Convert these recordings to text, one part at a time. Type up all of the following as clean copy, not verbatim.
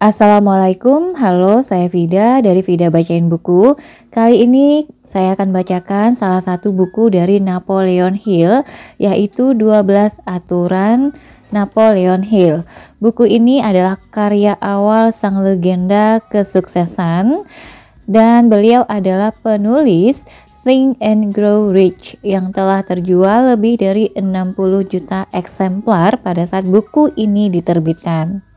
Assalamualaikum, halo saya Vida dari Vida Bacain Buku. Kali ini saya akan bacakan salah satu buku dari Napoleon Hill, yaitu 12 Aturan Napoleon Hill. Buku ini adalah karya awal sang legenda kesuksesan dan beliau adalah penulis Think and Grow Rich yang telah terjual lebih dari 60 juta eksemplar pada saat buku ini diterbitkan.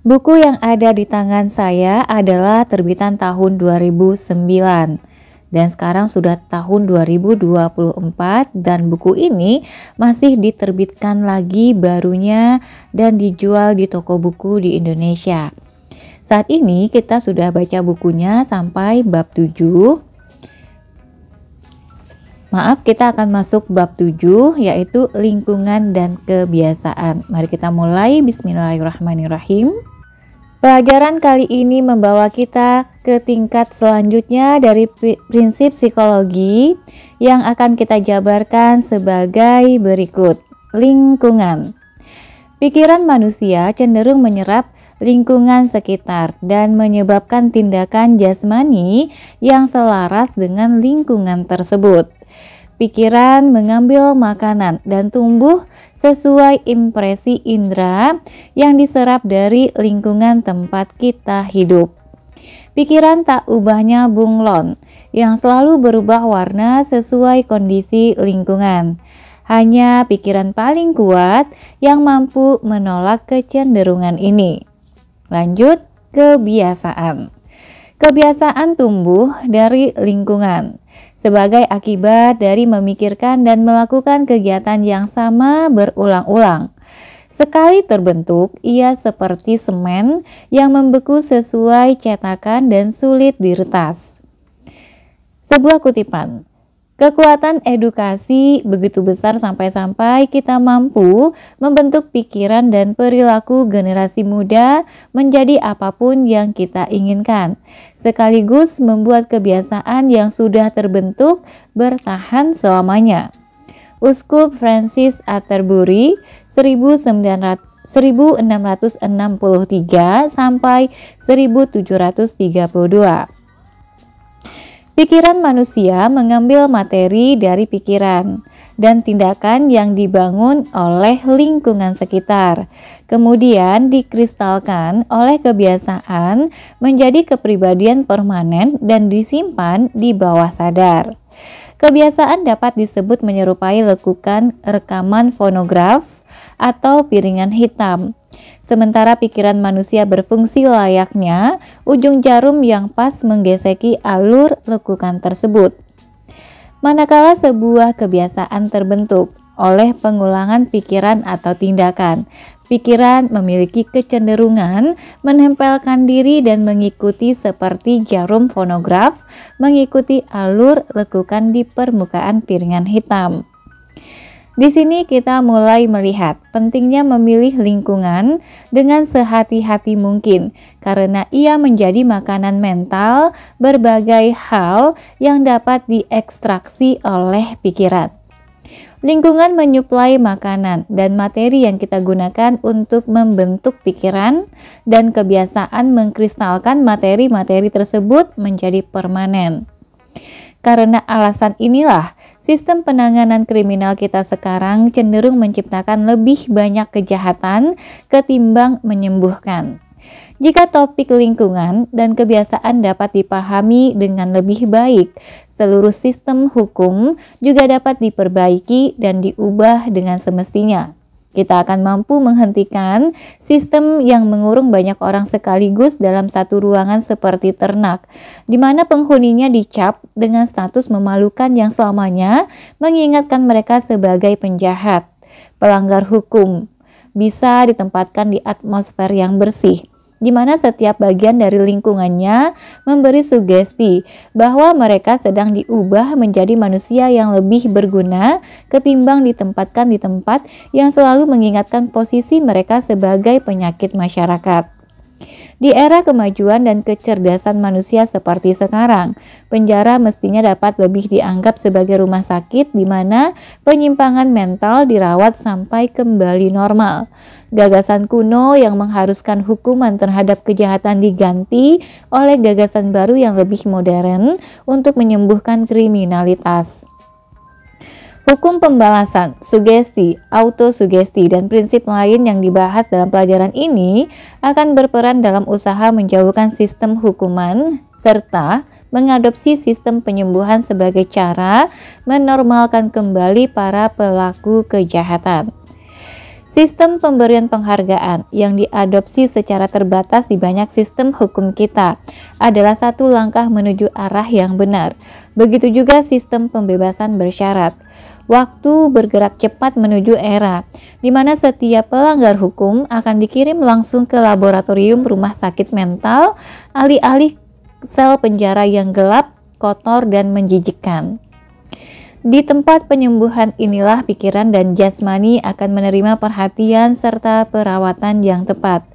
Buku yang ada di tangan saya adalah terbitan tahun 2009 dan sekarang sudah tahun 2024 dan buku ini masih diterbitkan lagi barunya dan dijual di toko buku di Indonesia. Saat ini kita sudah baca bukunya sampai bab 7. Maaf, kita akan masuk bab 7 yaitu lingkungan dan kebiasaan. Mari kita mulai. Bismillahirrahmanirrahim. Pelajaran kali ini membawa kita ke tingkat selanjutnya dari prinsip psikologi yang akan kita jabarkan sebagai berikut. Lingkungan. Pikiran manusia cenderung menyerap lingkungan sekitar dan menyebabkan tindakan jasmani yang selaras dengan lingkungan tersebut. Pikiran mengambil makanan dan tumbuh sesuai impresi indera yang diserap dari lingkungan tempat kita hidup. Pikiran tak ubahnya bunglon yang selalu berubah warna sesuai kondisi lingkungan. Hanya pikiran paling kuat yang mampu menolak kecenderungan ini. Lanjut, kebiasaan. Kebiasaan tumbuh dari lingkungan sebagai akibat dari memikirkan dan melakukan kegiatan yang sama berulang-ulang. Sekali terbentuk, ia seperti semen yang membeku sesuai cetakan dan sulit diretas. Sebuah kutipan. Kekuatan edukasi begitu besar sampai-sampai kita mampu membentuk pikiran dan perilaku generasi muda menjadi apapun yang kita inginkan, sekaligus membuat kebiasaan yang sudah terbentuk bertahan selamanya. Uskup Francis Atterbury 1663 sampai 1732. Pikiran manusia mengambil materi dari pikiran dan tindakan yang dibangun oleh lingkungan sekitar, kemudian dikristalkan oleh kebiasaan menjadi kepribadian permanen dan disimpan di bawah sadar. Kebiasaan dapat disebut menyerupai lekukan rekaman fonograf atau piringan hitam. Sementara pikiran manusia berfungsi layaknya ujung jarum yang pas menggeseki alur lekukan tersebut. Manakala sebuah kebiasaan terbentuk oleh pengulangan pikiran atau tindakan, pikiran memiliki kecenderungan menempelkan diri dan mengikuti seperti jarum fonograf mengikuti alur lekukan di permukaan piringan hitam. Di sini kita mulai melihat pentingnya memilih lingkungan dengan sehati-hati mungkin karena ia menjadi makanan mental berbagai hal yang dapat diekstraksi oleh pikiran. Lingkungan menyuplai makanan dan materi yang kita gunakan untuk membentuk pikiran dan kebiasaan mengkristalkan materi-materi tersebut menjadi permanen. Karena alasan inilah, sistem penanganan kriminal kita sekarang cenderung menciptakan lebih banyak kejahatan ketimbang menyembuhkan. Jika topik lingkungan dan kebiasaan dapat dipahami dengan lebih baik, seluruh sistem hukum juga dapat diperbaiki dan diubah dengan semestinya. Kita akan mampu menghentikan sistem yang mengurung banyak orang sekaligus dalam satu ruangan seperti ternak, di mana penghuninya dicap dengan status memalukan yang selamanya mengingatkan mereka sebagai penjahat, pelanggar hukum, bisa ditempatkan di atmosfer yang bersih, di mana setiap bagian dari lingkungannya memberi sugesti bahwa mereka sedang diubah menjadi manusia yang lebih berguna ketimbang ditempatkan di tempat yang selalu mengingatkan posisi mereka sebagai penyakit masyarakat. Di era kemajuan dan kecerdasan manusia seperti sekarang, penjara mestinya dapat lebih dianggap sebagai rumah sakit di mana penyimpangan mental dirawat sampai kembali normal. Gagasan kuno yang mengharuskan hukuman terhadap kejahatan diganti oleh gagasan baru yang lebih modern untuk menyembuhkan kriminalitas. Hukum pembalasan, sugesti, autosugesti, dan prinsip lain yang dibahas dalam pelajaran ini akan berperan dalam usaha menjauhkan sistem hukuman serta mengadopsi sistem penyembuhan sebagai cara menormalkan kembali para pelaku kejahatan. Sistem pemberian penghargaan yang diadopsi secara terbatas di banyak sistem hukum kita adalah satu langkah menuju arah yang benar. Begitu juga sistem pembebasan bersyarat. Waktu bergerak cepat menuju era di mana setiap pelanggar hukum akan dikirim langsung ke laboratorium rumah sakit mental, alih-alih sel penjara yang gelap, kotor, dan menjijikkan. Di tempat penyembuhan inilah pikiran dan jasmani akan menerima perhatian serta perawatan yang tepat.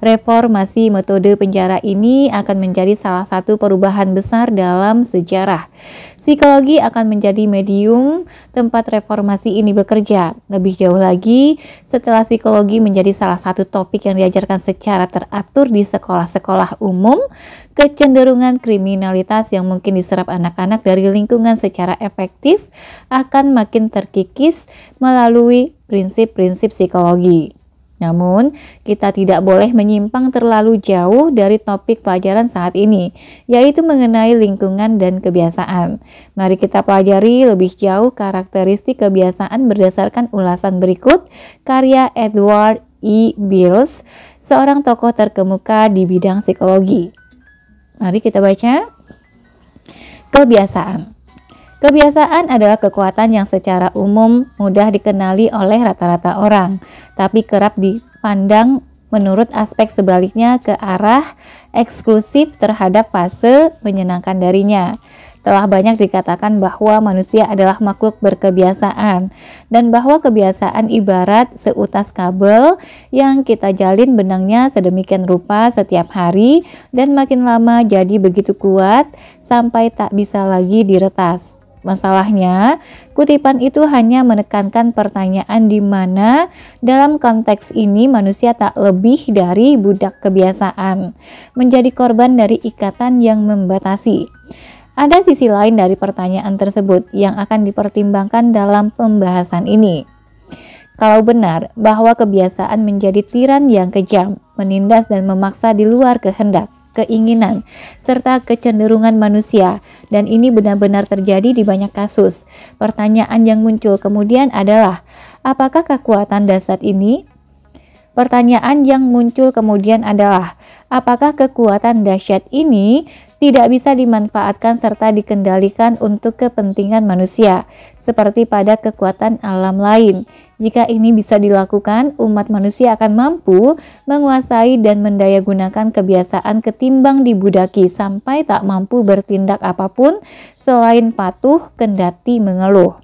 Reformasi metode penjara ini akan menjadi salah satu perubahan besar dalam sejarah. Psikologi akan menjadi medium tempat reformasi ini bekerja. Lebih jauh lagi, setelah psikologi menjadi salah satu topik yang diajarkan secara teratur di sekolah-sekolah umum, kecenderungan kriminalitas yang mungkin diserap anak-anak dari lingkungan secara efektif akan makin terkikis melalui prinsip-prinsip psikologi. Namun, kita tidak boleh menyimpang terlalu jauh dari topik pelajaran saat ini, yaitu mengenai lingkungan dan kebiasaan. Mari kita pelajari lebih jauh karakteristik kebiasaan berdasarkan ulasan berikut karya Edward E. Bills, seorang tokoh terkemuka di bidang psikologi. Mari kita baca. Kebiasaan. Kebiasaan adalah kekuatan yang secara umum mudah dikenali oleh rata-rata orang, tapi kerap dipandang menurut aspek sebaliknya ke arah eksklusif terhadap fase menyenangkan darinya. Telah banyak dikatakan bahwa manusia adalah makhluk berkebiasaan dan bahwa kebiasaan ibarat seutas kabel yang kita jalin benangnya sedemikian rupa setiap hari dan makin lama jadi begitu kuat sampai tak bisa lagi diretas. Masalahnya, kutipan itu hanya menekankan pertanyaan di mana dalam konteks ini manusia tak lebih dari budak kebiasaan, menjadi korban dari ikatan yang membatasi. Ada sisi lain dari pertanyaan tersebut yang akan dipertimbangkan dalam pembahasan ini. Kalau benar bahwa kebiasaan menjadi tiran yang kejam, menindas dan memaksa di luar kehendak, keinginan, serta kecenderungan manusia, dan ini benar-benar terjadi di banyak kasus. Pertanyaan yang muncul kemudian adalah, apakah kekuatan dasar ini? Pertanyaan yang muncul kemudian adalah, apakah kekuatan dahsyat ini tidak bisa dimanfaatkan serta dikendalikan untuk kepentingan manusia, seperti pada kekuatan alam lain? Jika ini bisa dilakukan, umat manusia akan mampu menguasai dan mendayagunakan kebiasaan ketimbang dibudaki sampai tak mampu bertindak apapun selain patuh kendati mengeluh.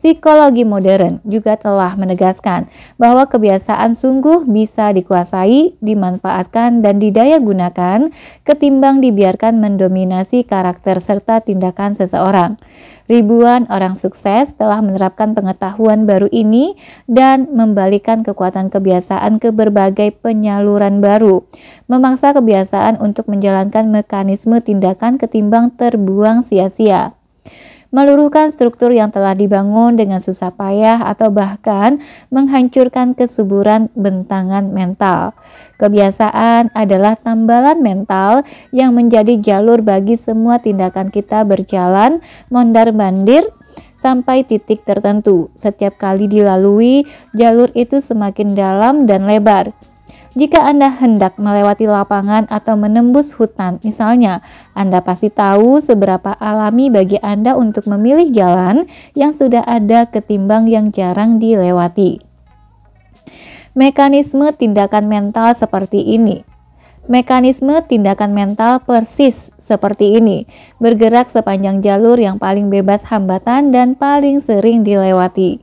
Psikologi modern juga telah menegaskan bahwa kebiasaan sungguh bisa dikuasai, dimanfaatkan, dan didayagunakan ketimbang dibiarkan mendominasi karakter serta tindakan seseorang. Ribuan orang sukses telah menerapkan pengetahuan baru ini dan membalikan kekuatan kebiasaan ke berbagai penyaluran baru, memaksa kebiasaan untuk menjalankan mekanisme tindakan ketimbang terbuang sia-sia, meluruhkan struktur yang telah dibangun dengan susah payah atau bahkan menghancurkan kesuburan bentangan mental. Kebiasaan adalah tambalan mental yang menjadi jalur bagi semua tindakan kita berjalan mondar-mandir sampai titik tertentu. Setiap kali dilalui, jalur itu semakin dalam dan lebar. Jika Anda hendak melewati lapangan atau menembus hutan, misalnya, Anda pasti tahu seberapa alami bagi Anda untuk memilih jalan yang sudah ada ketimbang yang jarang dilewati. Mekanisme tindakan mental seperti ini. Mekanisme tindakan mental persis seperti ini, bergerak sepanjang jalur yang paling bebas hambatan dan paling sering dilewati.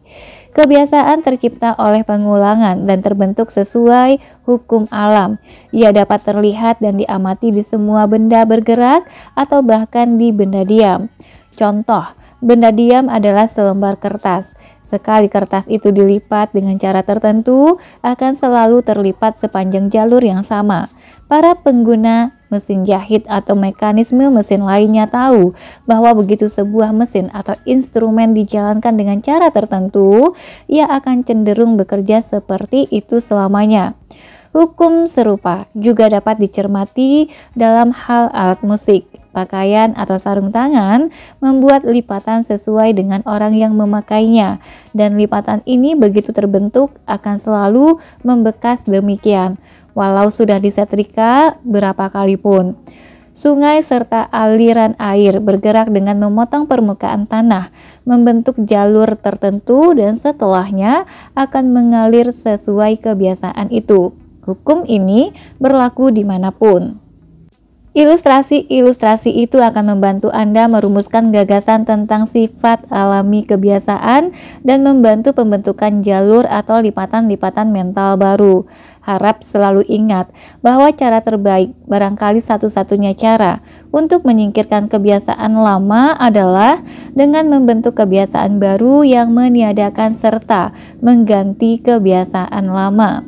Kebiasaan tercipta oleh pengulangan dan terbentuk sesuai hukum alam. Ia dapat terlihat dan diamati di semua benda bergerak atau bahkan di benda diam. Contoh, Benda diam adalah selembar kertas. Sekali kertas itu dilipat dengan cara tertentu, akan selalu terlipat sepanjang jalur yang sama. Para pengguna mesin jahit atau mekanisme mesin lainnya tahu bahwa begitu sebuah mesin atau instrumen dijalankan dengan cara tertentu, ia akan cenderung bekerja seperti itu selamanya. Hukum serupa juga dapat dicermati dalam hal alat musik. Pakaian atau sarung tangan membuat lipatan sesuai dengan orang yang memakainya, dan lipatan ini begitu terbentuk akan selalu membekas demikian, walau sudah disetrika berapa kali pun. Sungai serta aliran air bergerak dengan memotong permukaan tanah, membentuk jalur tertentu dan setelahnya akan mengalir sesuai kebiasaan itu. Hukum ini berlaku dimanapun. Ilustrasi-ilustrasi itu akan membantu Anda merumuskan gagasan tentang sifat alami kebiasaan dan membantu pembentukan jalur atau lipatan-lipatan mental baru. Harap selalu ingat bahwa cara terbaik, barangkali satu-satunya cara untuk menyingkirkan kebiasaan lama adalah dengan membentuk kebiasaan baru yang meniadakan serta mengganti kebiasaan lama.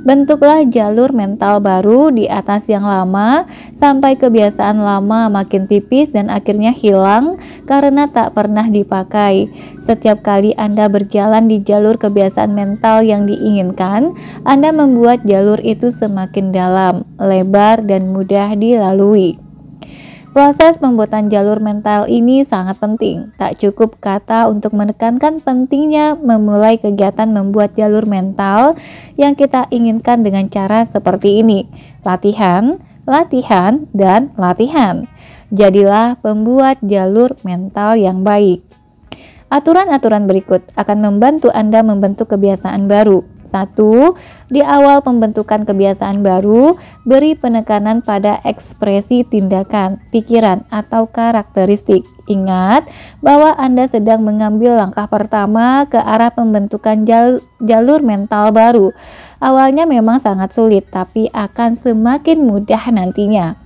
Bentuklah jalur mental baru di atas yang lama sampai kebiasaan lama makin tipis dan akhirnya hilang karena tak pernah dipakai. Setiap kali Anda berjalan di jalur kebiasaan mental yang diinginkan, Anda membuat jalur itu semakin dalam, lebar, dan mudah dilalui. Proses pembuatan jalur mental ini sangat penting. Tak cukup kata untuk menekankan pentingnya memulai kegiatan membuat jalur mental yang kita inginkan dengan cara seperti ini. Latihan, latihan, dan latihan. Jadilah pembuat jalur mental yang baik. Aturan-aturan berikut akan membantu Anda membentuk kebiasaan baru. 1. Di awal pembentukan kebiasaan baru, beri penekanan pada ekspresi tindakan, pikiran, atau karakteristik. Ingat bahwa Anda sedang mengambil langkah pertama ke arah pembentukan jalur mental baru. Awalnya memang sangat sulit, tapi akan semakin mudah nantinya.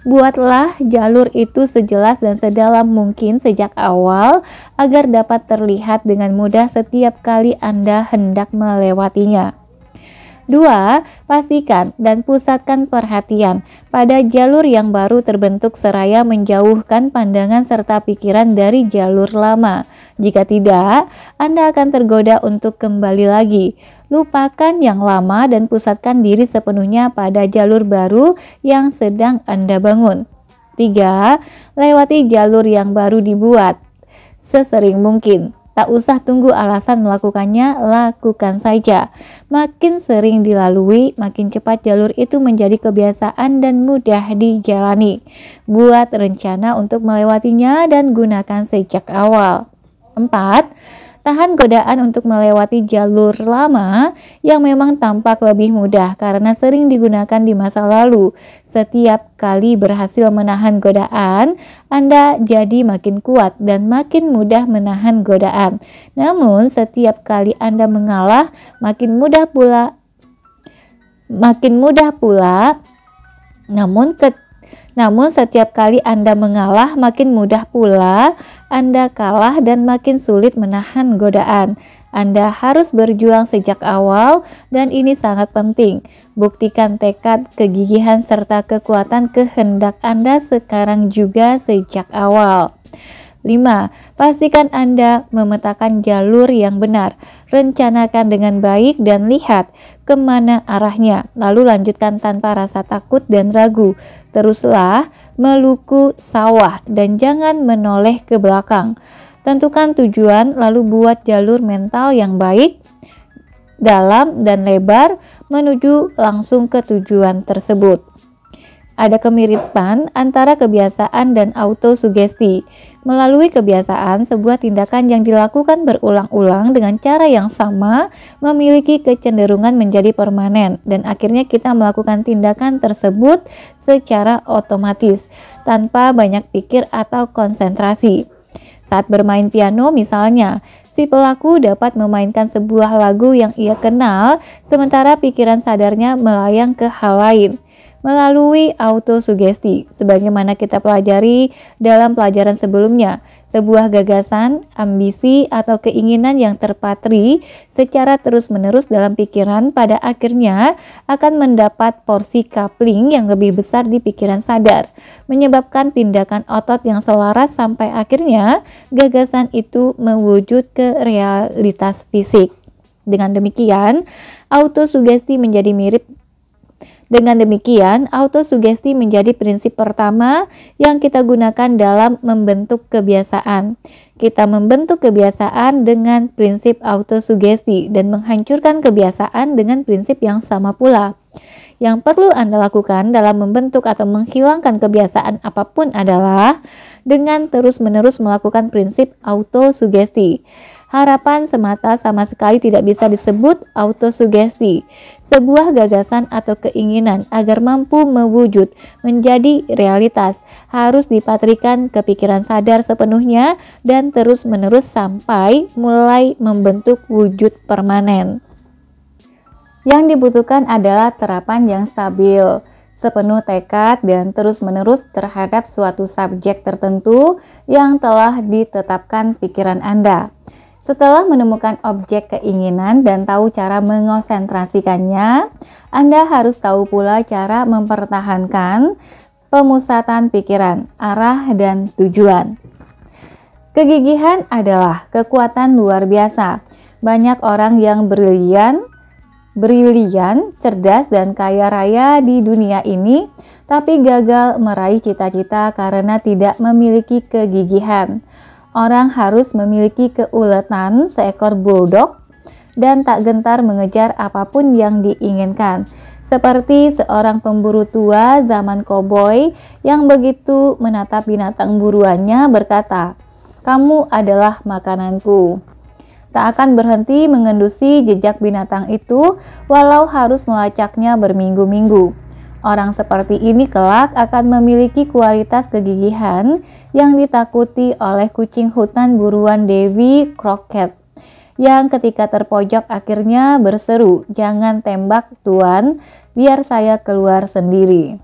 Buatlah jalur itu sejelas dan sedalam mungkin sejak awal agar dapat terlihat dengan mudah setiap kali Anda hendak melewatinya. 2. Pastikan dan pusatkan perhatian pada jalur yang baru terbentuk seraya menjauhkan pandangan serta pikiran dari jalur lama. Jika tidak, Anda akan tergoda untuk kembali lagi. Lupakan yang lama dan pusatkan diri sepenuhnya pada jalur baru yang sedang Anda bangun. 3. Lewati jalur yang baru dibuat sesering mungkin. Tak usah tunggu alasan melakukannya, lakukan saja. Makin sering dilalui, makin cepat jalur itu menjadi kebiasaan dan mudah dijalani. Buat rencana untuk melewatinya dan gunakan sejak awal. 4. Tahan godaan untuk melewati jalur lama yang memang tampak lebih mudah karena sering digunakan di masa lalu. Setiap kali berhasil menahan godaan, Anda jadi makin kuat dan makin mudah menahan godaan. Namun setiap kali Anda mengalah, makin mudah pula. Namun setiap kali Anda mengalah, makin mudah pula Anda kalah dan makin sulit menahan godaan. Anda harus berjuang sejak awal dan ini sangat penting. Buktikan tekad, kegigihan, serta kekuatan kehendak Anda sekarang juga sejak awal. 5. Pastikan Anda memetakan jalur yang benar. Rencanakan dengan baik dan lihat kemana arahnya. Lalu lanjutkan tanpa rasa takut dan ragu. Teruslah meluku sawah dan jangan menoleh ke belakang. Tentukan tujuan lalu buat jalur mental yang baik, dalam dan lebar menuju langsung ke tujuan tersebut. Ada kemiripan antara kebiasaan dan autosugesti. Melalui kebiasaan, sebuah tindakan yang dilakukan berulang-ulang dengan cara yang sama memiliki kecenderungan menjadi permanen dan akhirnya kita melakukan tindakan tersebut secara otomatis tanpa banyak pikir atau konsentrasi. Saat bermain piano misalnya, si pelaku dapat memainkan sebuah lagu yang ia kenal sementara pikiran sadarnya melayang ke hal lain. melalui autosugesti. Sebagaimana kita pelajari dalam pelajaran sebelumnya, sebuah gagasan, ambisi, atau keinginan yang terpatri secara terus-menerus dalam pikiran pada akhirnya akan mendapat porsi coupling yang lebih besar di pikiran sadar, menyebabkan tindakan otot yang selaras sampai akhirnya gagasan itu mewujud ke realitas fisik. Dengan demikian, autosugesti menjadi prinsip pertama yang kita gunakan dalam membentuk kebiasaan. Kita membentuk kebiasaan dengan prinsip autosugesti dan menghancurkan kebiasaan dengan prinsip yang sama pula. Yang perlu Anda lakukan dalam membentuk atau menghilangkan kebiasaan apapun adalah dengan terus-menerus melakukan prinsip autosugesti. Harapan semata sama sekali tidak bisa disebut autosugesti. Sebuah gagasan atau keinginan agar mampu mewujud menjadi realitas harus dipatrikan ke pikiran sadar sepenuhnya dan terus-menerus sampai mulai membentuk wujud permanen. Yang dibutuhkan adalah terapan yang stabil, sepenuh tekad dan terus-menerus terhadap suatu subjek tertentu yang telah ditetapkan pikiran Anda. Setelah menemukan objek keinginan dan tahu cara mengonsentrasikannya, Anda harus tahu pula cara mempertahankan pemusatan pikiran, arah, dan tujuan. Kegigihan adalah kekuatan luar biasa. Banyak orang yang brilian, cerdas, dan kaya raya di dunia ini, tapi gagal meraih cita-cita karena tidak memiliki kegigihan. Orang harus memiliki keuletan seekor bulldog dan tak gentar mengejar apapun yang diinginkan. Seperti seorang pemburu tua zaman koboi yang begitu menatap binatang buruannya berkata, "Kamu adalah makananku." Tak akan berhenti mengendusi jejak binatang itu walau harus melacaknya berminggu-minggu. Orang seperti ini kelak akan memiliki kualitas kegigihan yang ditakuti oleh kucing hutan buruan Davy Crockett, yang ketika terpojok akhirnya berseru, "Jangan tembak tuan, biar saya keluar sendiri."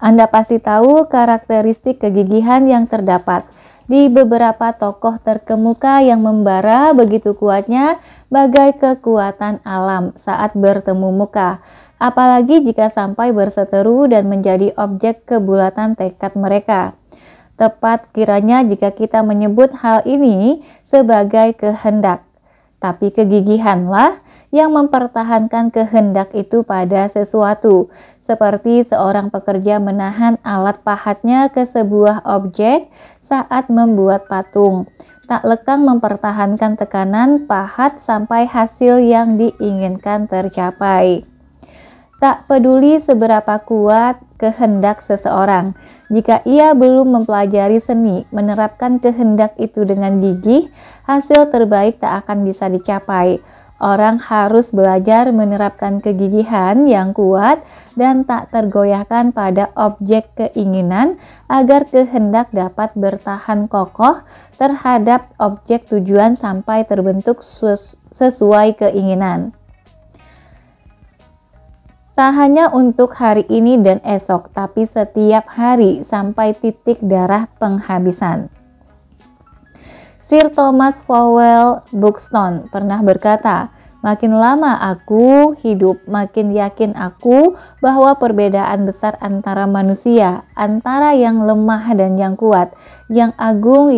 Anda pasti tahu karakteristik kegigihan yang terdapat di beberapa tokoh terkemuka yang membara begitu kuatnya bagai kekuatan alam saat bertemu muka. Apalagi jika sampai berseteru dan menjadi objek kebulatan tekad mereka. Tepat kiranya jika kita menyebut hal ini sebagai kehendak. Tapi kegigihanlah yang mempertahankan kehendak itu pada sesuatu, seperti seorang pekerja menahan alat pahatnya ke sebuah objek saat membuat patung. Tak lekang mempertahankan tekanan pahat sampai hasil yang diinginkan tercapai. Tak peduli seberapa kuat kehendak seseorang, jika ia belum mempelajari seni menerapkan kehendak itu dengan gigih, hasil terbaik tak akan bisa dicapai. Orang harus belajar menerapkan kegigihan yang kuat dan tak tergoyahkan pada objek keinginan agar kehendak dapat bertahan kokoh terhadap objek tujuan sampai terbentuk sesuai keinginan. Tak hanya untuk hari ini dan esok, tapi setiap hari sampai titik darah penghabisan. Sir Thomas Fowell Buxton pernah berkata, "Makin lama aku hidup, makin yakin aku bahwa perbedaan besar antara manusia, antara yang lemah dan yang kuat, yang agung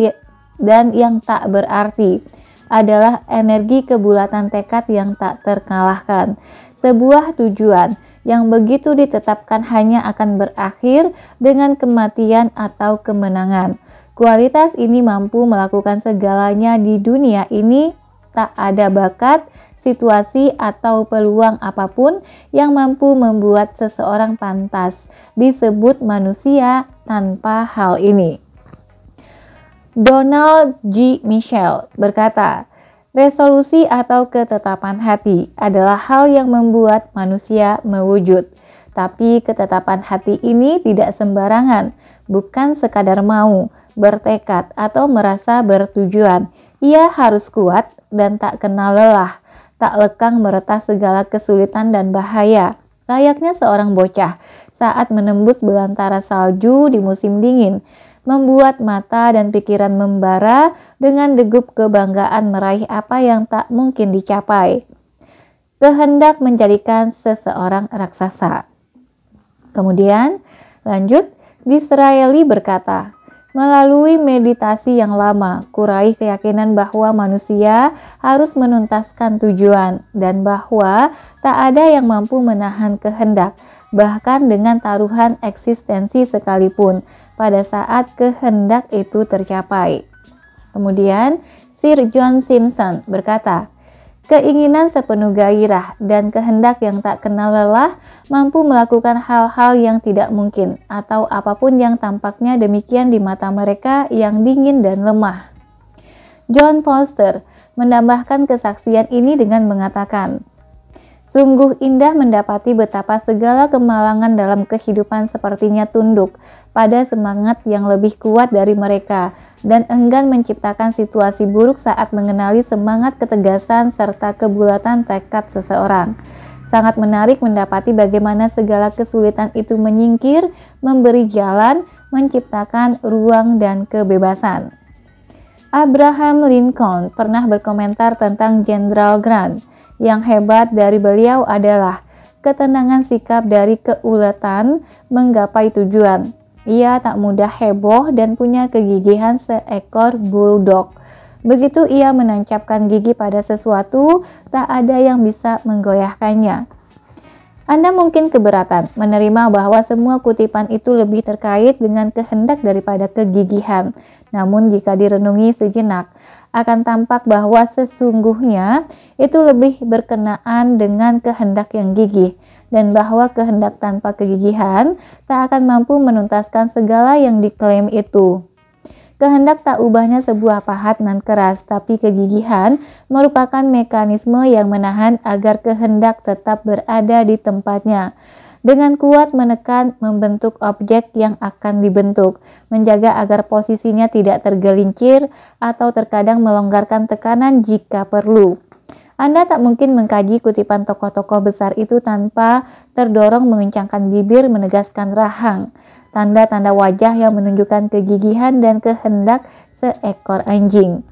dan yang tak berarti, adalah energi kebulatan tekad yang tak terkalahkan. Sebuah tujuan yang begitu ditetapkan hanya akan berakhir dengan kematian atau kemenangan. Kualitas ini mampu melakukan segalanya di dunia ini. Tak ada bakat, situasi, atau peluang apapun yang mampu membuat seseorang pantas disebut manusia tanpa hal ini." Donald G. Mitchell berkata, "Resolusi atau ketetapan hati adalah hal yang membuat manusia mewujud. Tapi ketetapan hati ini tidak sembarangan, bukan sekadar mau, bertekad, atau merasa bertujuan. Ia harus kuat dan tak kenal lelah, tak lekang meretas segala kesulitan dan bahaya. layaknya seorang bocah saat menembus belantara salju di musim dingin, membuat mata dan pikiran membara dengan degup kebanggaan meraih apa yang tak mungkin dicapai. Kehendak menjadikan seseorang raksasa. Kemudian, lanjut, Disraeli berkata, melalui meditasi yang lama, kurai keyakinan bahwa manusia harus menuntaskan tujuan dan bahwa tak ada yang mampu menahan kehendak, bahkan dengan taruhan eksistensi sekalipun pada saat kehendak itu tercapai. Kemudian, Sir John Simpson berkata, keinginan sepenuh gairah dan kehendak yang tak kenal lelah mampu melakukan hal-hal yang tidak mungkin atau apapun yang tampaknya demikian di mata mereka yang dingin dan lemah. John Foster menambahkan kesaksian ini dengan mengatakan, sungguh indah mendapati betapa segala kemalangan dalam kehidupan sepertinya tunduk pada semangat yang lebih kuat dari mereka dan enggan menciptakan situasi buruk saat mengenali semangat ketegasan serta kebulatan tekad seseorang. Sangat menarik mendapati bagaimana segala kesulitan itu menyingkir, memberi jalan, menciptakan ruang dan kebebasan. Abraham Lincoln pernah berkomentar tentang Jenderal Grant. Yang hebat dari beliau adalah ketenangan sikap dari keuletan menggapai tujuan. Ia tak mudah heboh dan punya kegigihan seekor bulldog. Begitu ia menancapkan gigi pada sesuatu, tak ada yang bisa menggoyahkannya. Anda mungkin keberatan menerima bahwa semua kutipan itu lebih terkait dengan kehendak daripada kegigihan. Namun jika direnungi sejenak, akan tampak bahwa sesungguhnya itu lebih berkenaan dengan kehendak yang gigih, dan bahwa kehendak tanpa kegigihan tak akan mampu menuntaskan segala yang diklaim itu. Kehendak tak ubahnya sebuah pahat nan keras, tapi kegigihan merupakan mekanisme yang menahan agar kehendak tetap berada di tempatnya. Dengan kuat menekan membentuk objek yang akan dibentuk, menjaga agar posisinya tidak tergelincir atau terkadang melonggarkan tekanan jika perlu. Anda tak mungkin mengkaji kutipan tokoh-tokoh besar itu tanpa terdorong mengencangkan bibir menegaskan rahang, tanda-tanda wajah yang menunjukkan kegigihan dan kehendak seekor anjing.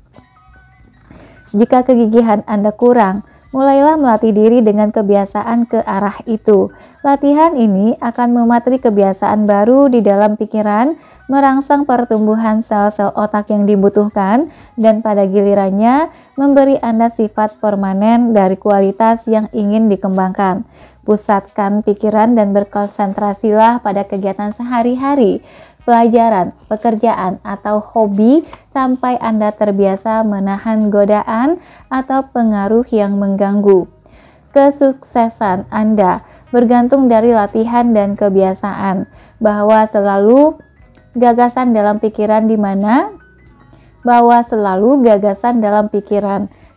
Jika kegigihan Anda kurang, mulailah melatih diri dengan kebiasaan ke arah itu. Latihan ini akan mematri kebiasaan baru di dalam pikiran, merangsang pertumbuhan sel-sel otak yang dibutuhkan, dan pada gilirannya memberi Anda sifat permanen dari kualitas yang ingin dikembangkan. Pusatkan pikiran dan berkonsentrasilah pada kegiatan sehari-hari, pelajaran, pekerjaan, atau hobi sampai Anda terbiasa menahan godaan atau pengaruh yang mengganggu. Kesuksesan Anda bergantung dari latihan dan kebiasaan, bahwa selalu gagasan dalam pikiran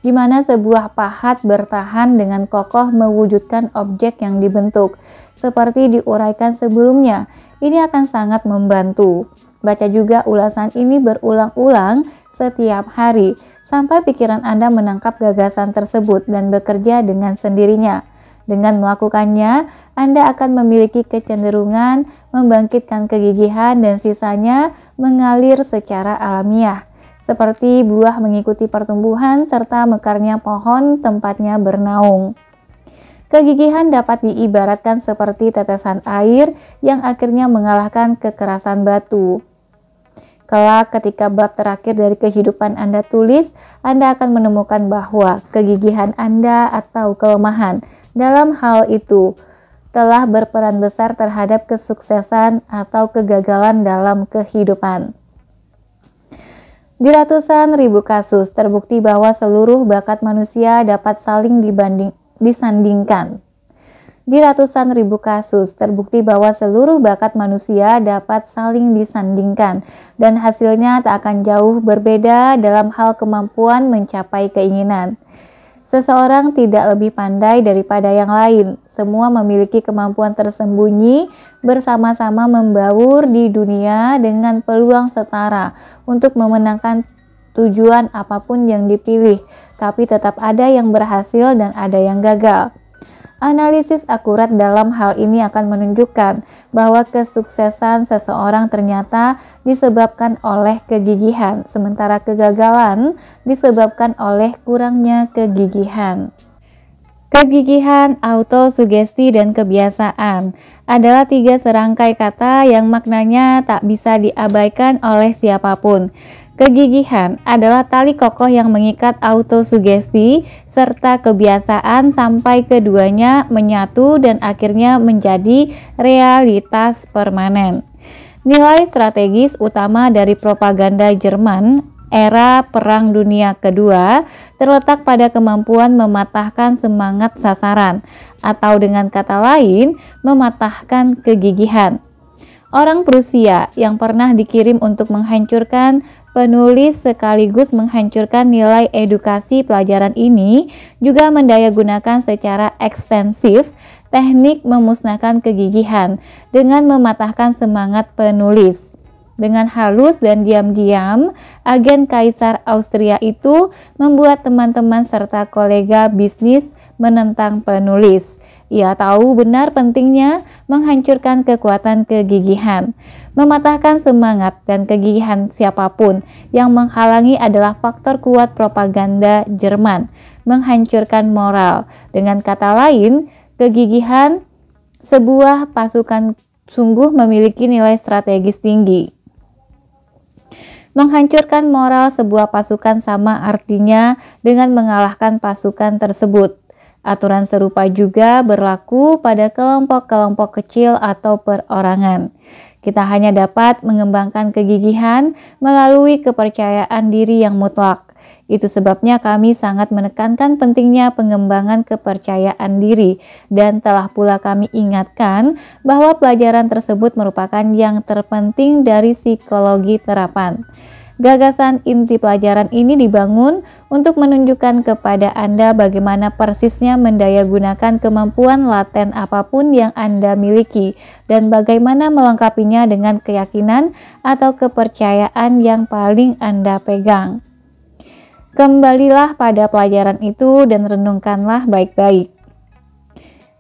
di mana sebuah pahat bertahan dengan kokoh mewujudkan objek yang dibentuk. Seperti diuraikan sebelumnya, ini akan sangat membantu. Baca juga ulasan ini berulang-ulang setiap hari, sampai pikiran Anda menangkap gagasan tersebut dan bekerja dengan sendirinya. Dengan melakukannya, Anda akan memiliki kecenderungan membangkitkan kegigihan dan sisanya mengalir secara alamiah. Seperti buah mengikuti pertumbuhan serta mekarnya pohon tempatnya bernaung. Kegigihan dapat diibaratkan seperti tetesan air yang akhirnya mengalahkan kekerasan batu. Kelak ketika bab terakhir dari kehidupan Anda tulis, Anda akan menemukan bahwa kegigihan Anda atau kelemahan dalam hal itu telah berperan besar terhadap kesuksesan atau kegagalan dalam kehidupan. Di ratusan ribu kasus terbukti bahwa seluruh bakat manusia dapat saling disandingkan. Di ratusan ribu kasus terbukti bahwa seluruh bakat manusia dapat saling disandingkan dan hasilnya tak akan jauh berbeda dalam hal kemampuan mencapai keinginan. Seseorang tidak lebih pandai daripada yang lain. Semua memiliki kemampuan tersembunyi bersama-sama membaur di dunia dengan peluang setara untuk memenangkan tujuan apapun yang dipilih, tapi tetap ada yang berhasil dan ada yang gagal. Analisis akurat dalam hal ini akan menunjukkan bahwa kesuksesan seseorang ternyata disebabkan oleh kegigihan, sementara kegagalan disebabkan oleh kurangnya kegigihan. Kegigihan, autosugesti, dan kebiasaan adalah 3 serangkai kata yang maknanya tak bisa diabaikan oleh siapapun. Kegigihan adalah tali kokoh yang mengikat autosugesti serta kebiasaan sampai keduanya menyatu dan akhirnya menjadi realitas permanen. Nilai strategis utama dari propaganda Jerman era Perang Dunia Kedua terletak pada kemampuan mematahkan semangat sasaran, atau dengan kata lain, mematahkan kegigihan. Orang Prusia yang pernah dikirim untuk menghancurkan penulis sekaligus menghancurkan nilai edukasi pelajaran ini juga mendayagunakan secara ekstensif teknik memusnahkan kegigihan dengan mematahkan semangat penulis. Dengan halus dan diam-diam, agen Kaisar Austria itu membuat teman-teman serta kolega bisnis menentang penulis. Ia tahu benar pentingnya menghancurkan kekuatan kegigihan. Mematahkan semangat dan kegigihan siapapun yang menghalangi adalah faktor kuat propaganda Jerman. Menghancurkan moral. Dengan kata lain, kegigihan sebuah pasukan sungguh memiliki nilai strategis tinggi. Menghancurkan moral sebuah pasukan sama artinya dengan mengalahkan pasukan tersebut. Aturan serupa juga berlaku pada kelompok-kelompok kecil atau perorangan. Kita hanya dapat mengembangkan kegigihan melalui kepercayaan diri yang mutlak. Itu sebabnya kami sangat menekankan pentingnya pengembangan kepercayaan diri dan telah pula kami ingatkan bahwa pelajaran tersebut merupakan yang terpenting dari psikologi terapan. Gagasan inti pelajaran ini dibangun untuk menunjukkan kepada Anda bagaimana persisnya mendayagunakan kemampuan laten apapun yang Anda miliki dan bagaimana melengkapinya dengan keyakinan atau kepercayaan yang paling Anda pegang. Kembalilah pada pelajaran itu dan renungkanlah baik-baik.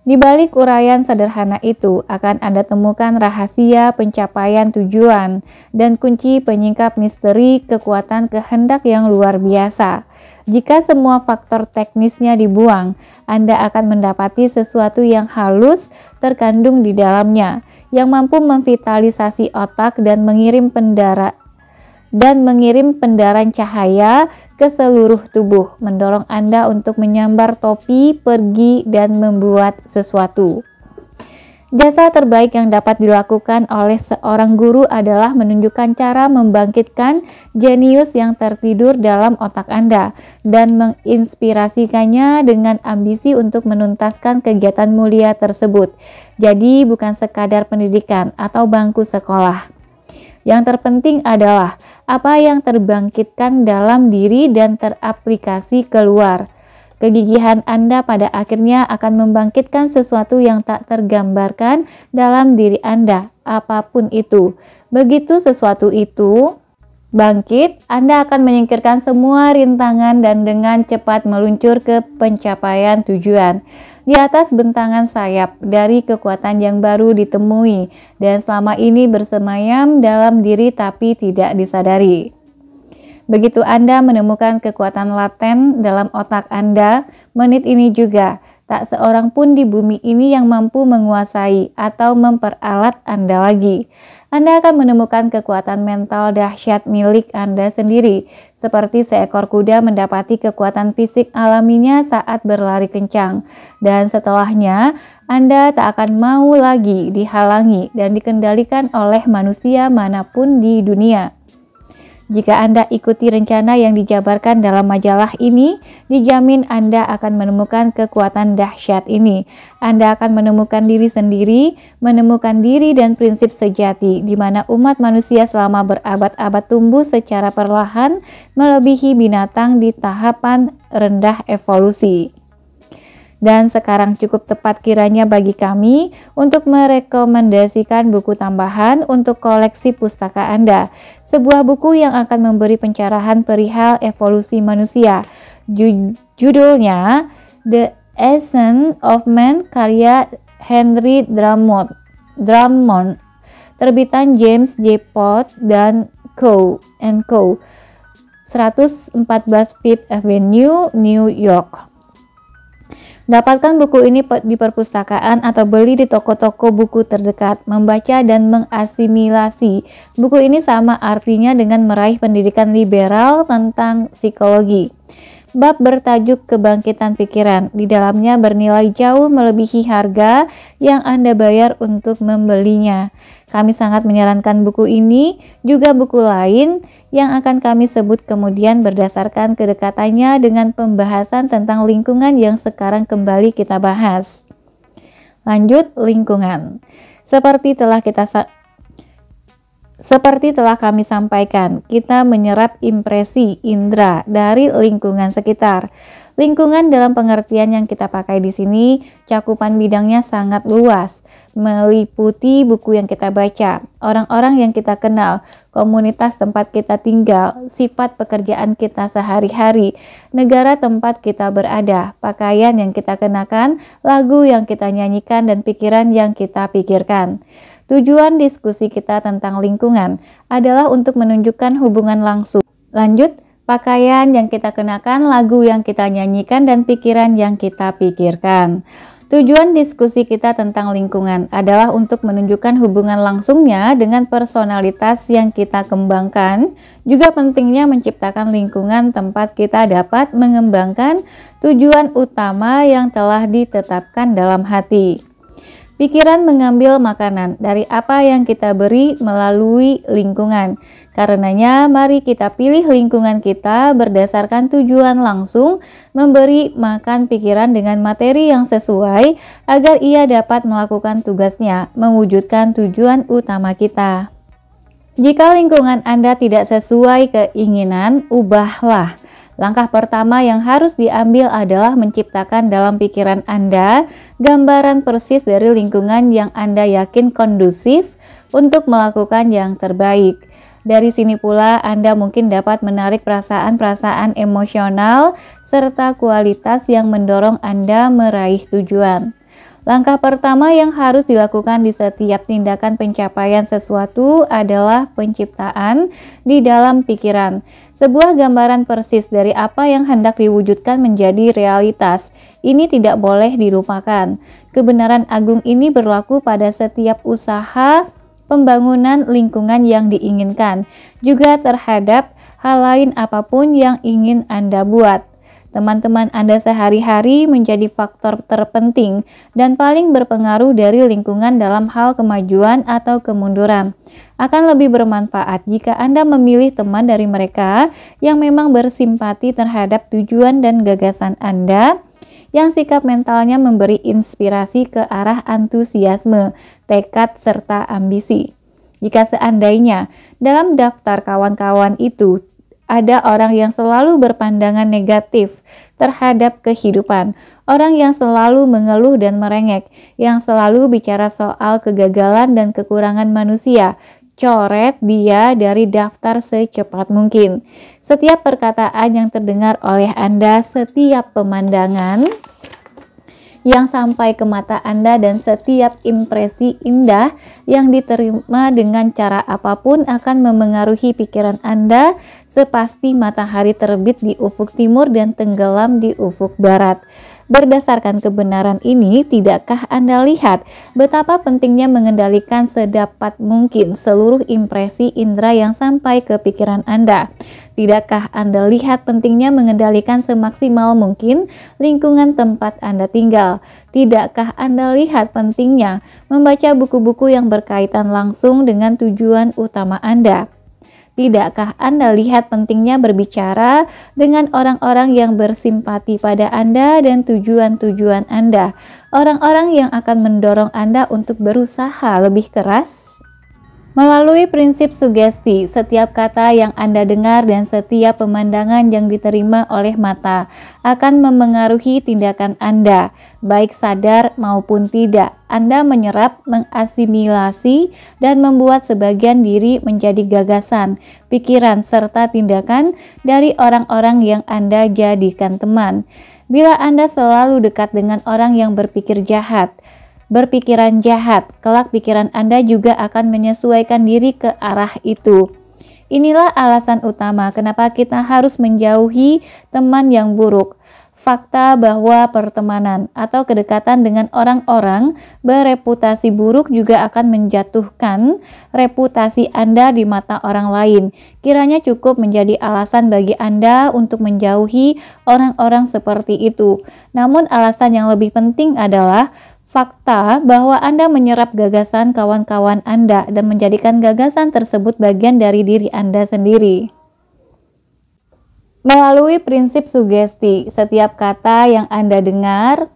Di balik uraian sederhana itu akan Anda temukan rahasia pencapaian tujuan dan kunci penyingkap misteri kekuatan kehendak yang luar biasa. Jika semua faktor teknisnya dibuang, Anda akan mendapati sesuatu yang halus terkandung di dalamnya, yang mampu memvitalisasi otak dan mengirim pendaran cahaya ke seluruh tubuh, mendorong Anda untuk menyambar topi, pergi, dan membuat sesuatu. Jasa terbaik yang dapat dilakukan oleh seorang guru adalah menunjukkan cara membangkitkan jenius yang tertidur dalam otak Anda dan menginspirasikannya dengan ambisi untuk menuntaskan kegiatan mulia tersebut. Jadi bukan sekadar pendidikan atau bangku sekolah. Yang terpenting adalah apa yang terbangkitkan dalam diri dan teraplikasi keluar. Kegigihan Anda pada akhirnya akan membangkitkan sesuatu yang tak tergambarkan dalam diri Anda, apapun itu. Begitu sesuatu itu bangkit, Anda akan menyingkirkan semua rintangan dan dengan cepat meluncur ke pencapaian tujuan. Di atas bentangan sayap dari kekuatan yang baru ditemui dan selama ini bersemayam dalam diri tapi tidak disadari. Begitu Anda menemukan kekuatan laten dalam otak Anda, menit ini juga tak seorang pun di bumi ini yang mampu menguasai atau memperalat Anda lagi. Anda akan menemukan kekuatan mental dahsyat milik Anda sendiri, seperti seekor kuda mendapati kekuatan fisik alaminya saat berlari kencang. Dan setelahnya, Anda tak akan mau lagi dihalangi dan dikendalikan oleh manusia manapun di dunia. Jika Anda ikuti rencana yang dijabarkan dalam majalah ini, dijamin Anda akan menemukan kekuatan dahsyat ini. Anda akan menemukan diri sendiri, menemukan diri dan prinsip sejati, di mana umat manusia selama berabad-abad tumbuh secara perlahan melebihi binatang di tahapan rendah evolusi. Dan sekarang cukup tepat kiranya bagi kami untuk merekomendasikan buku tambahan untuk koleksi pustaka Anda. Sebuah buku yang akan memberi pencerahan perihal evolusi manusia. Judulnya The Essence of Man karya Henry Drummond, terbitan James J. Pott dan Co. 114 Fifth Avenue, New York. Dapatkan buku ini di perpustakaan atau beli di toko-toko buku terdekat. Membaca dan mengasimilasi buku ini sama artinya dengan meraih pendidikan liberal tentang psikologi. Bab bertajuk Kebangkitan Pikiran. Di dalamnya bernilai jauh melebihi harga yang Anda bayar untuk membelinya. Kami sangat menyarankan buku ini, juga buku lain yang akan kami sebut kemudian berdasarkan kedekatannya dengan pembahasan tentang lingkungan yang sekarang kembali kita bahas. Lanjut, lingkungan. Seperti telah kami sampaikan, kita menyerap impresi indera dari lingkungan sekitar. Lingkungan dalam pengertian yang kita pakai di sini, cakupan bidangnya sangat luas, meliputi buku yang kita baca, orang-orang yang kita kenal, komunitas tempat kita tinggal, sifat pekerjaan kita sehari-hari, negara tempat kita berada, pakaian yang kita kenakan, lagu yang kita nyanyikan, dan pikiran yang kita pikirkan. Tujuan diskusi kita tentang lingkungan adalah untuk menunjukkan hubungan langsung. Lanjut, pakaian yang kita kenakan, lagu yang kita nyanyikan, dan pikiran yang kita pikirkan. Tujuan diskusi kita tentang lingkungan adalah untuk menunjukkan hubungan langsungnya dengan personalitas yang kita kembangkan. Juga pentingnya menciptakan lingkungan tempat kita dapat mengembangkan tujuan utama yang telah ditetapkan dalam hati. Pikiran mengambil makanan dari apa yang kita beri melalui lingkungan. Karenanya, mari kita pilih lingkungan kita berdasarkan tujuan langsung, memberi makan pikiran dengan materi yang sesuai agar ia dapat melakukan tugasnya, mewujudkan tujuan utama kita. Jika lingkungan Anda tidak sesuai keinginan, ubahlah. Langkah pertama yang harus diambil adalah menciptakan dalam pikiran Anda gambaran persis dari lingkungan yang Anda yakin kondusif untuk melakukan yang terbaik. Dari sini pula Anda mungkin dapat menarik perasaan-perasaan emosional serta kualitas yang mendorong Anda meraih tujuan. Langkah pertama yang harus dilakukan di setiap tindakan pencapaian sesuatu adalah penciptaan di dalam pikiran. Sebuah gambaran persis dari apa yang hendak diwujudkan menjadi realitas. Ini tidak boleh dilupakan. Kebenaran agung ini berlaku pada setiap usaha pembangunan lingkungan yang diinginkan, juga terhadap hal lain apapun yang ingin Anda buat. Teman-teman Anda sehari-hari menjadi faktor terpenting dan paling berpengaruh dari lingkungan dalam hal kemajuan atau kemunduran. Akan lebih bermanfaat jika Anda memilih teman dari mereka yang memang bersimpati terhadap tujuan dan gagasan Anda, yang sikap mentalnya memberi inspirasi ke arah antusiasme, tekad, serta ambisi. Jika seandainya dalam daftar kawan-kawan itu ada orang yang selalu berpandangan negatif terhadap kehidupan, orang yang selalu mengeluh dan merengek, yang selalu bicara soal kegagalan dan kekurangan manusia, coret dia dari daftar secepat mungkin. Setiap perkataan yang terdengar oleh Anda, setiap pemandangan yang sampai ke mata Anda, dan setiap impresi indah yang diterima dengan cara apapun akan memengaruhi pikiran Anda sepasti matahari terbit di ufuk timur dan tenggelam di ufuk barat. Berdasarkan kebenaran ini, tidakkah Anda lihat betapa pentingnya mengendalikan sedapat mungkin seluruh impresi indera yang sampai ke pikiran Anda? Tidakkah Anda lihat pentingnya mengendalikan semaksimal mungkin lingkungan tempat Anda tinggal? Tidakkah Anda lihat pentingnya membaca buku-buku yang berkaitan langsung dengan tujuan utama Anda? Tidakkah Anda lihat pentingnya berbicara dengan orang-orang yang bersimpati pada Anda dan tujuan-tujuan Anda? Orang-orang yang akan mendorong Anda untuk berusaha lebih keras? Melalui prinsip sugesti, setiap kata yang Anda dengar dan setiap pemandangan yang diterima oleh mata akan memengaruhi tindakan Anda, baik sadar maupun tidak. Anda menyerap, mengasimilasi, dan membuat sebagian diri menjadi gagasan, pikiran, serta tindakan dari orang-orang yang Anda jadikan teman. Bila Anda selalu dekat dengan orang yang berpikiran jahat, kelak pikiran Anda juga akan menyesuaikan diri ke arah itu. Inilah alasan utama kenapa kita harus menjauhi teman yang buruk. Fakta bahwa pertemanan atau kedekatan dengan orang-orang bereputasi buruk juga akan menjatuhkan reputasi Anda di mata orang lain. Kiranya cukup menjadi alasan bagi Anda untuk menjauhi orang-orang seperti itu. Namun alasan yang lebih penting adalah fakta bahwa Anda menyerap gagasan kawan-kawan Anda dan menjadikan gagasan tersebut bagian dari diri Anda sendiri. Melalui prinsip sugesti, setiap kata yang Anda dengar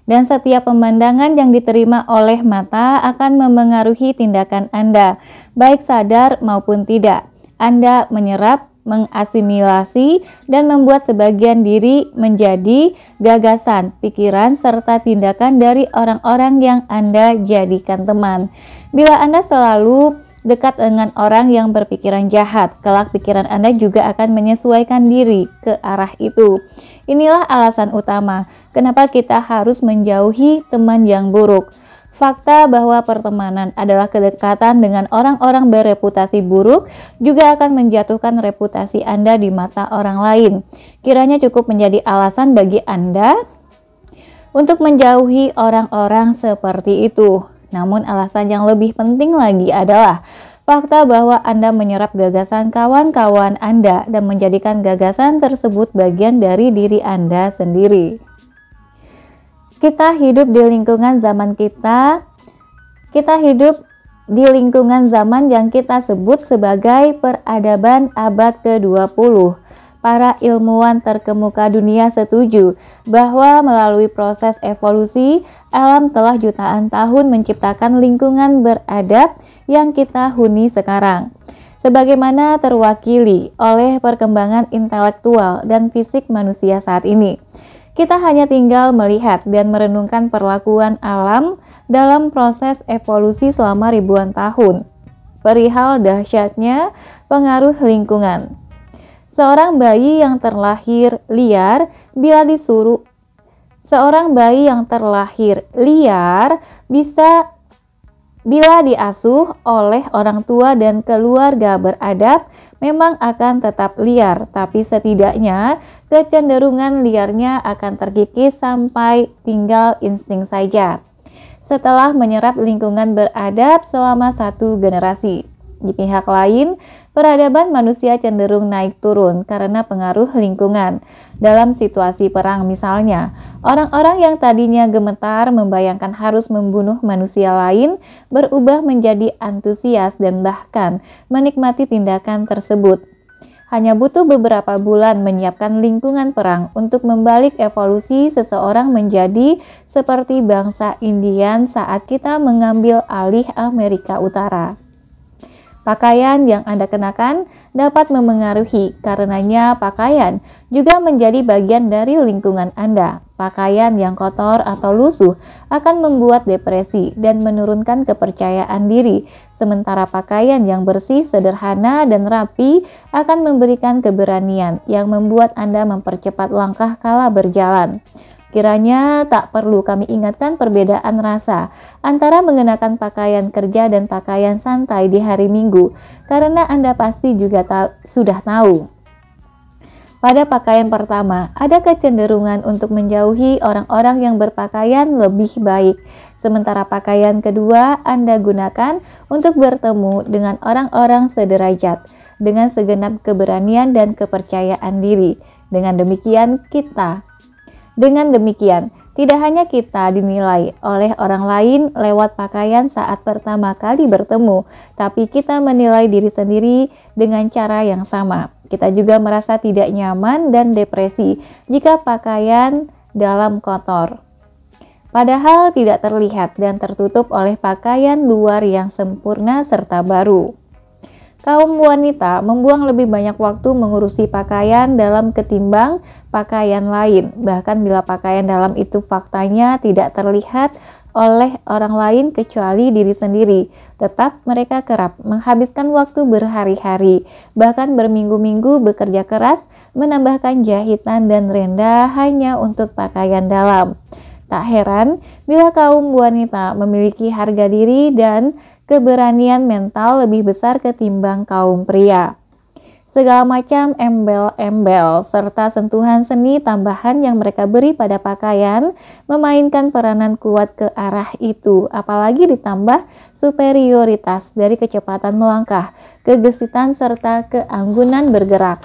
dan setiap pemandangan yang diterima oleh mata akan memengaruhi tindakan Anda, baik sadar maupun tidak. Anda menyerap, mengasimilasi, dan membuat sebagian diri menjadi gagasan, pikiran, serta tindakan dari orang-orang yang Anda jadikan teman. Bila Anda selalu dekat dengan orang yang berpikiran jahat, kelak pikiran Anda juga akan menyesuaikan diri ke arah itu. Inilah alasan utama kenapa kita harus menjauhi teman yang buruk. Fakta bahwa pertemanan adalah kedekatan dengan orang-orang bereputasi buruk juga akan menjatuhkan reputasi Anda di mata orang lain. Kiranya cukup menjadi alasan bagi Anda untuk menjauhi orang-orang seperti itu. Namun alasan yang lebih penting lagi adalah fakta bahwa Anda menyerap gagasan kawan-kawan Anda dan menjadikan gagasan tersebut bagian dari diri Anda sendiri. Kita hidup di lingkungan zaman yang kita sebut sebagai peradaban abad ke-20. Para ilmuwan terkemuka dunia setuju bahwa melalui proses evolusi, alam telah jutaan tahun menciptakan lingkungan beradab yang kita huni sekarang. Sebagaimana terwakili oleh perkembangan intelektual dan fisik manusia saat ini. Kita hanya tinggal melihat dan merenungkan perlakuan alam dalam proses evolusi selama ribuan tahun. Perihal dahsyatnya pengaruh lingkungan. Seorang bayi yang terlahir liar bila diasuh oleh orang tua dan keluarga beradab memang akan tetap liar, tapi setidaknya kecenderungan liarnya akan terkikis sampai tinggal insting saja. Setelah menyerap lingkungan beradab selama satu generasi. Di pihak lain, peradaban manusia cenderung naik turun karena pengaruh lingkungan. Dalam situasi perang misalnya, orang-orang yang tadinya gemetar membayangkan harus membunuh manusia lain berubah menjadi antusias dan bahkan menikmati tindakan tersebut. Hanya butuh beberapa bulan menyiapkan lingkungan perang untuk membalik evolusi seseorang menjadi seperti bangsa Indian saat kita mengambil alih Amerika Utara. Pakaian yang Anda kenakan dapat memengaruhi, karenanya pakaian juga menjadi bagian dari lingkungan Anda. Pakaian yang kotor atau lusuh akan membuat depresi dan menurunkan kepercayaan diri, sementara pakaian yang bersih, sederhana, dan rapi akan memberikan keberanian yang membuat Anda mempercepat langkah kala berjalan. Kiranya tak perlu kami ingatkan perbedaan rasa antara mengenakan pakaian kerja dan pakaian santai di hari Minggu, karena Anda pasti juga sudah tahu. Pada pakaian pertama, ada kecenderungan untuk menjauhi orang-orang yang berpakaian lebih baik, sementara pakaian kedua Anda gunakan untuk bertemu dengan orang-orang sederajat, dengan segenap keberanian dan kepercayaan diri. Dengan demikian, tidak hanya kita dinilai oleh orang lain lewat pakaian saat pertama kali bertemu, tapi kita menilai diri sendiri dengan cara yang sama. Kita juga merasa tidak nyaman dan depresi jika pakaian dalam kotor. Padahal tidak terlihat dan tertutup oleh pakaian luar yang sempurna serta baru. Kaum wanita membuang lebih banyak waktu mengurusi pakaian dalam ketimbang pakaian lain. Bahkan bila pakaian dalam itu faktanya tidak terlihat oleh orang lain kecuali diri sendiri. Tetap mereka kerap menghabiskan waktu berhari-hari, bahkan berminggu-minggu bekerja keras, menambahkan jahitan dan renda hanya untuk pakaian dalam. Tak heran bila kaum wanita memiliki harga diri dan keberanian mental lebih besar ketimbang kaum pria. Segala macam embel-embel serta sentuhan seni tambahan yang mereka beri pada pakaian memainkan peranan kuat ke arah itu, apalagi ditambah superioritas dari kecepatan melangkah, kegesitan serta keanggunan bergerak.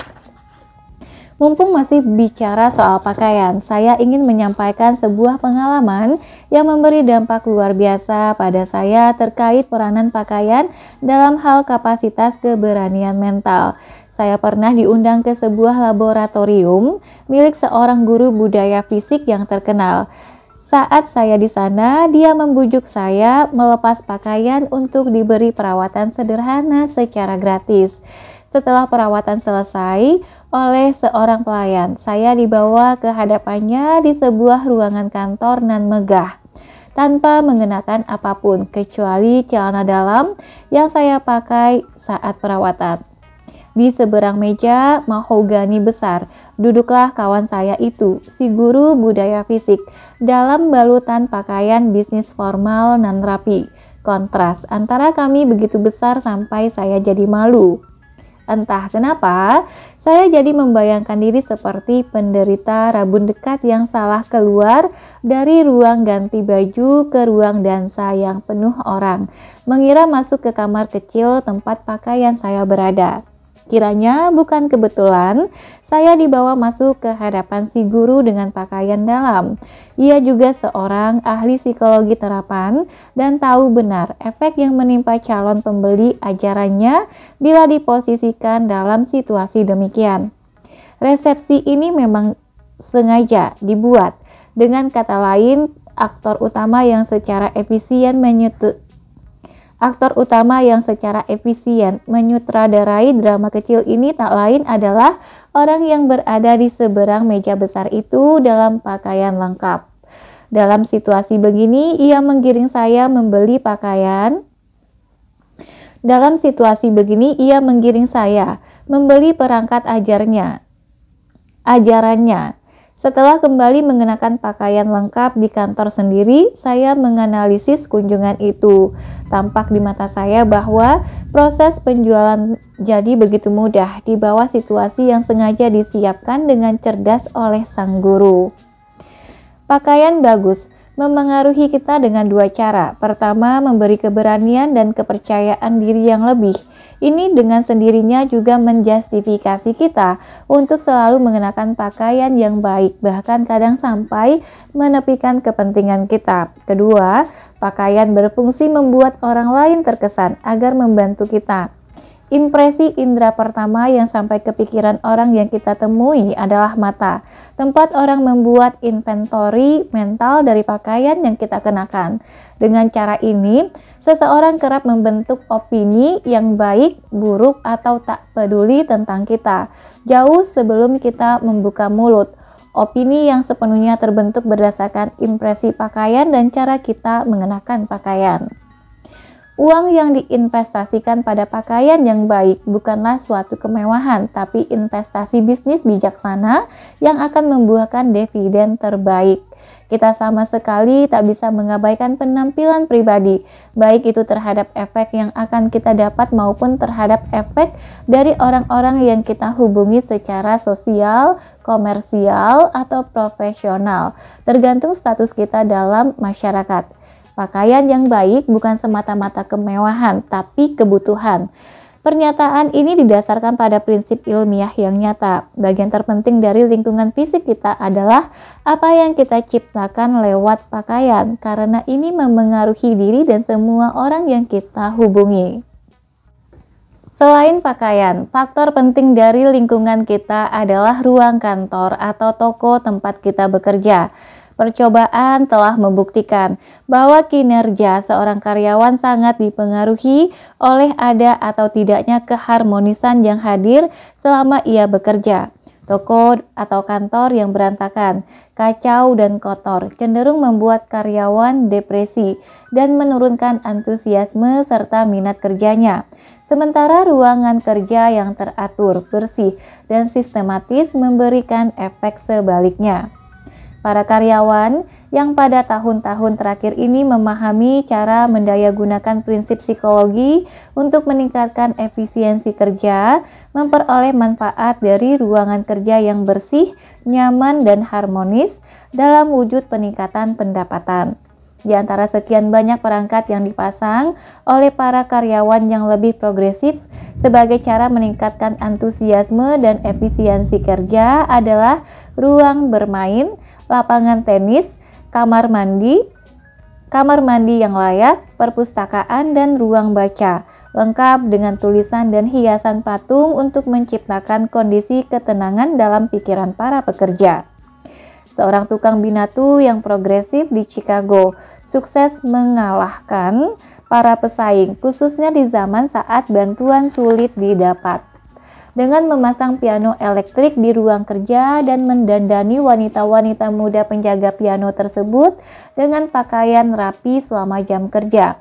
Mumpung masih bicara soal pakaian, saya ingin menyampaikan sebuah pengalaman yang memberi dampak luar biasa pada saya terkait peranan pakaian dalam hal kapasitas keberanian mental. Saya pernah diundang ke sebuah laboratorium milik seorang guru budaya fisik yang terkenal. Saat saya di sana, dia membujuk saya melepas pakaian untuk diberi perawatan sederhana secara gratis. Setelah perawatan selesai oleh seorang pelayan, saya dibawa ke hadapannya di sebuah ruangan kantor nan megah, tanpa mengenakan apapun kecuali celana dalam yang saya pakai saat perawatan. Di seberang meja mahogani besar, duduklah kawan saya itu, si guru budaya fisik, dalam balutan pakaian bisnis formal nan rapi. Kontras antara kami begitu besar sampai saya jadi malu. Entah kenapa, saya jadi membayangkan diri seperti penderita rabun dekat yang salah keluar dari ruang ganti baju ke ruang dansa yang penuh orang, mengira masuk ke kamar kecil tempat pakaian saya berada. Kiranya bukan kebetulan saya dibawa masuk ke hadapan si guru dengan pakaian dalam. Ia juga seorang ahli psikologi terapan dan tahu benar efek yang menimpa calon pembeli ajarannya bila diposisikan dalam situasi demikian. Resepsi ini memang sengaja dibuat. Dengan kata lain, aktor utama yang secara efisien menyutradarai drama kecil ini tak lain adalah orang yang berada di seberang meja besar itu dalam pakaian lengkap. Dalam situasi begini, ia menggiring saya membeli pakaian. Membeli perangkat ajarannya. Setelah kembali mengenakan pakaian lengkap di kantor sendiri, saya menganalisis kunjungan itu. Tampak di mata saya bahwa proses penjualan jadi begitu mudah di bawah situasi yang sengaja disiapkan dengan cerdas oleh sang guru. Pakaian bagus memengaruhi kita dengan dua cara. Pertama, memberi keberanian dan kepercayaan diri yang lebih. Ini dengan sendirinya juga menjustifikasi kita untuk selalu mengenakan pakaian yang baik, bahkan kadang sampai menepikan kepentingan kita. Kedua, pakaian berfungsi membuat orang lain terkesan agar membantu kita. Impresi indera pertama yang sampai ke pikiran orang yang kita temui adalah mata, tempat orang membuat inventory mental dari pakaian yang kita kenakan. Dengan cara ini, seseorang kerap membentuk opini yang baik, buruk, atau tak peduli tentang kita, jauh sebelum kita membuka mulut. Opini yang sepenuhnya terbentuk berdasarkan impresi pakaian dan cara kita mengenakan pakaian. Uang yang diinvestasikan pada pakaian yang baik bukanlah suatu kemewahan, tapi investasi bisnis bijaksana yang akan membuahkan dividen terbaik. Kita sama sekali tak bisa mengabaikan penampilan pribadi, baik itu terhadap efek yang akan kita dapat maupun terhadap efek dari orang-orang yang kita hubungi secara sosial, komersial, atau profesional, tergantung status kita dalam masyarakat. Pakaian yang baik bukan semata-mata kemewahan, tapi kebutuhan. Pernyataan ini didasarkan pada prinsip ilmiah yang nyata. Bagian terpenting dari lingkungan fisik kita adalah apa yang kita ciptakan lewat pakaian, karena ini memengaruhi diri dan semua orang yang kita hubungi. Selain pakaian, faktor penting dari lingkungan kita adalah ruang kantor atau toko tempat kita bekerja. Percobaan telah membuktikan bahwa kinerja seorang karyawan sangat dipengaruhi oleh ada atau tidaknya keharmonisan yang hadir selama ia bekerja. Toko atau kantor yang berantakan, kacau dan kotor cenderung membuat karyawan depresi dan menurunkan antusiasme serta minat kerjanya. Sementara ruangan kerja yang teratur, bersih, dan sistematis memberikan efek sebaliknya. Para karyawan yang pada tahun-tahun terakhir ini memahami cara mendayagunakan prinsip psikologi untuk meningkatkan efisiensi kerja, memperoleh manfaat dari ruangan kerja yang bersih, nyaman, dan harmonis dalam wujud peningkatan pendapatan. Di antara sekian banyak perangkat yang dipasang oleh para karyawan yang lebih progresif sebagai cara meningkatkan antusiasme dan efisiensi kerja adalah ruang bermain, lapangan tenis, kamar mandi yang layak, perpustakaan, dan ruang baca, lengkap dengan tulisan dan hiasan patung untuk menciptakan kondisi ketenangan dalam pikiran para pekerja. Seorang tukang binatu yang progresif di Chicago sukses mengalahkan para pesaing, khususnya di zaman saat bantuan sulit didapat, dengan memasang piano elektrik di ruang kerja dan mendandani wanita-wanita muda penjaga piano tersebut dengan pakaian rapi selama jam kerja.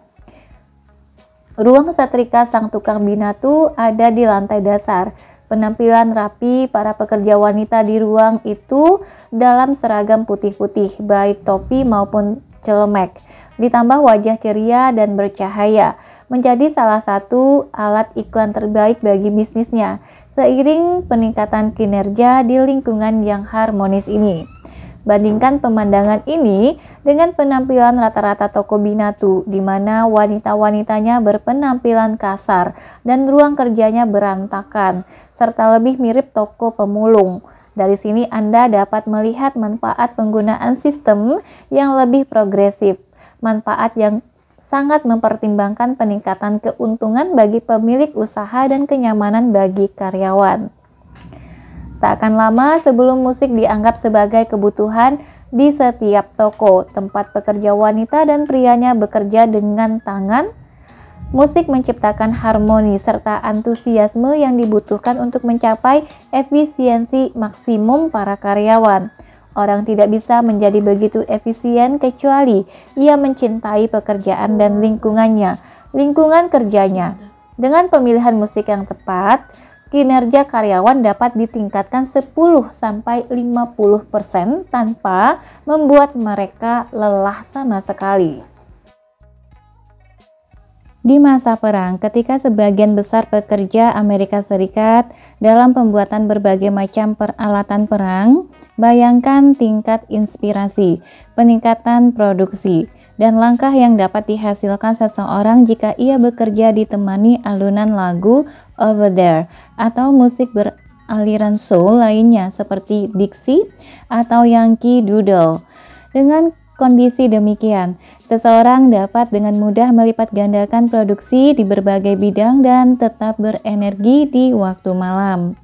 Ruang setrika sang tukang binatu ada di lantai dasar. Penampilan rapi para pekerja wanita di ruang itu dalam seragam putih-putih, baik topi maupun celemek, ditambah wajah ceria dan bercahaya, menjadi salah satu alat iklan terbaik bagi bisnisnya, seiring peningkatan kinerja di lingkungan yang harmonis ini. Bandingkan pemandangan ini dengan penampilan rata-rata toko binatu, di mana wanita-wanitanya berpenampilan kasar dan ruang kerjanya berantakan, serta lebih mirip toko pemulung. Dari sini Anda dapat melihat manfaat penggunaan sistem yang lebih progresif, manfaat yang sangat mempertimbangkan peningkatan keuntungan bagi pemilik usaha dan kenyamanan bagi karyawan. Tak akan lama sebelum musik dianggap sebagai kebutuhan di setiap toko, tempat pekerja wanita dan prianya bekerja dengan tangan, musik menciptakan harmoni serta antusiasme yang dibutuhkan untuk mencapai efisiensi maksimum para karyawan. Orang tidak bisa menjadi begitu efisien kecuali ia mencintai pekerjaan dan lingkungan kerjanya. Dengan pemilihan musik yang tepat, kinerja karyawan dapat ditingkatkan 10-50% tanpa membuat mereka lelah sama sekali. Di masa perang, ketika sebagian besar pekerja Amerika Serikat dalam pembuatan berbagai macam peralatan perang, bayangkan tingkat inspirasi, peningkatan produksi, dan langkah yang dapat dihasilkan seseorang jika ia bekerja ditemani alunan lagu Over There atau musik beraliran soul lainnya seperti Dixie atau Yankee Doodle. Dengan kondisi demikian, seseorang dapat dengan mudah melipat gandakan produksi di berbagai bidang dan tetap berenergi di waktu malam.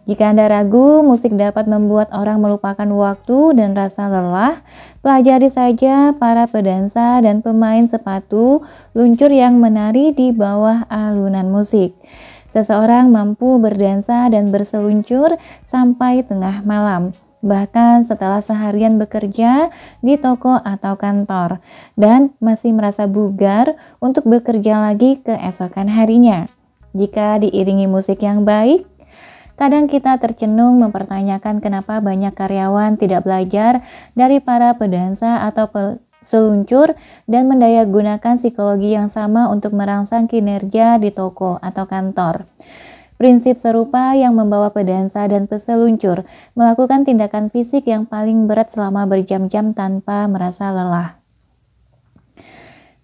Jika Anda ragu, musik dapat membuat orang melupakan waktu dan rasa lelah. Pelajari saja para pedansa dan pemain sepatu luncur yang menari di bawah alunan musik. Seseorang mampu berdansa dan berseluncur sampai tengah malam, bahkan setelah seharian bekerja di toko atau kantor, dan masih merasa bugar untuk bekerja lagi keesokan harinya. Jika diiringi musik yang baik, kadang kita tercenung mempertanyakan kenapa banyak karyawan tidak belajar dari para pedansa atau peseluncur dan mendayagunakan psikologi yang sama untuk merangsang kinerja di toko atau kantor. Prinsip serupa yang membawa pedansa dan peseluncur melakukan tindakan fisik yang paling berat selama berjam-jam tanpa merasa lelah.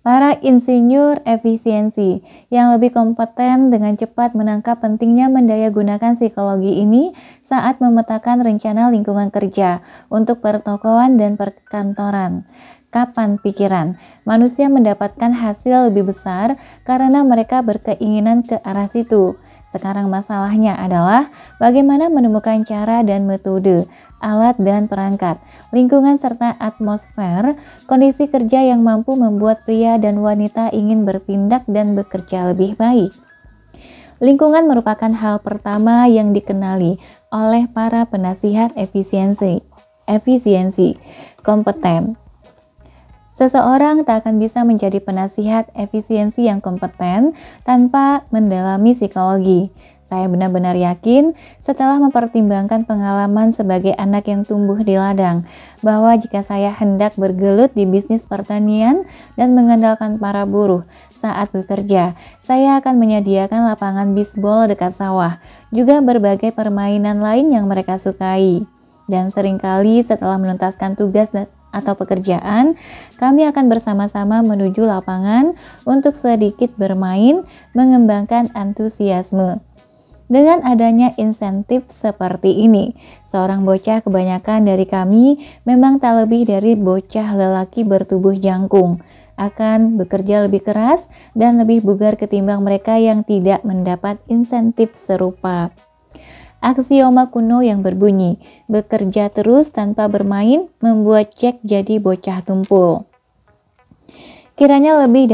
Para insinyur efisiensi yang lebih kompeten dengan cepat menangkap pentingnya mendayagunakan psikologi ini saat memetakan rencana lingkungan kerja untuk pertokoan dan perkantoran. Kapan pikiran manusia mendapatkan hasil lebih besar karena mereka berkeinginan ke arah situ. Sekarang masalahnya adalah bagaimana menemukan cara dan metode, alat dan perangkat, lingkungan serta atmosfer, kondisi kerja yang mampu membuat pria dan wanita ingin bertindak dan bekerja lebih baik. Lingkungan merupakan hal pertama yang dikenali oleh para penasihat efisiensi kompeten. Seseorang tak akan bisa menjadi penasihat efisiensi yang kompeten tanpa mendalami psikologi. Saya benar-benar yakin setelah mempertimbangkan pengalaman sebagai anak yang tumbuh di ladang, bahwa jika saya hendak bergelut di bisnis pertanian dan mengandalkan para buruh saat bekerja, saya akan menyediakan lapangan bisbol dekat sawah, juga berbagai permainan lain yang mereka sukai. Dan seringkali setelah menuntaskan tugas atau pekerjaan, kami akan bersama-sama menuju lapangan untuk sedikit bermain, mengembangkan antusiasme. Dengan adanya insentif seperti ini, seorang bocah, kebanyakan dari kami memang tak lebih dari bocah lelaki bertubuh jangkung, akan bekerja lebih keras dan lebih bugar ketimbang mereka yang tidak mendapat insentif serupa. Aksioma kuno yang berbunyi, bekerja terus tanpa bermain membuat Jack jadi bocah tumpul. Kiranya lebih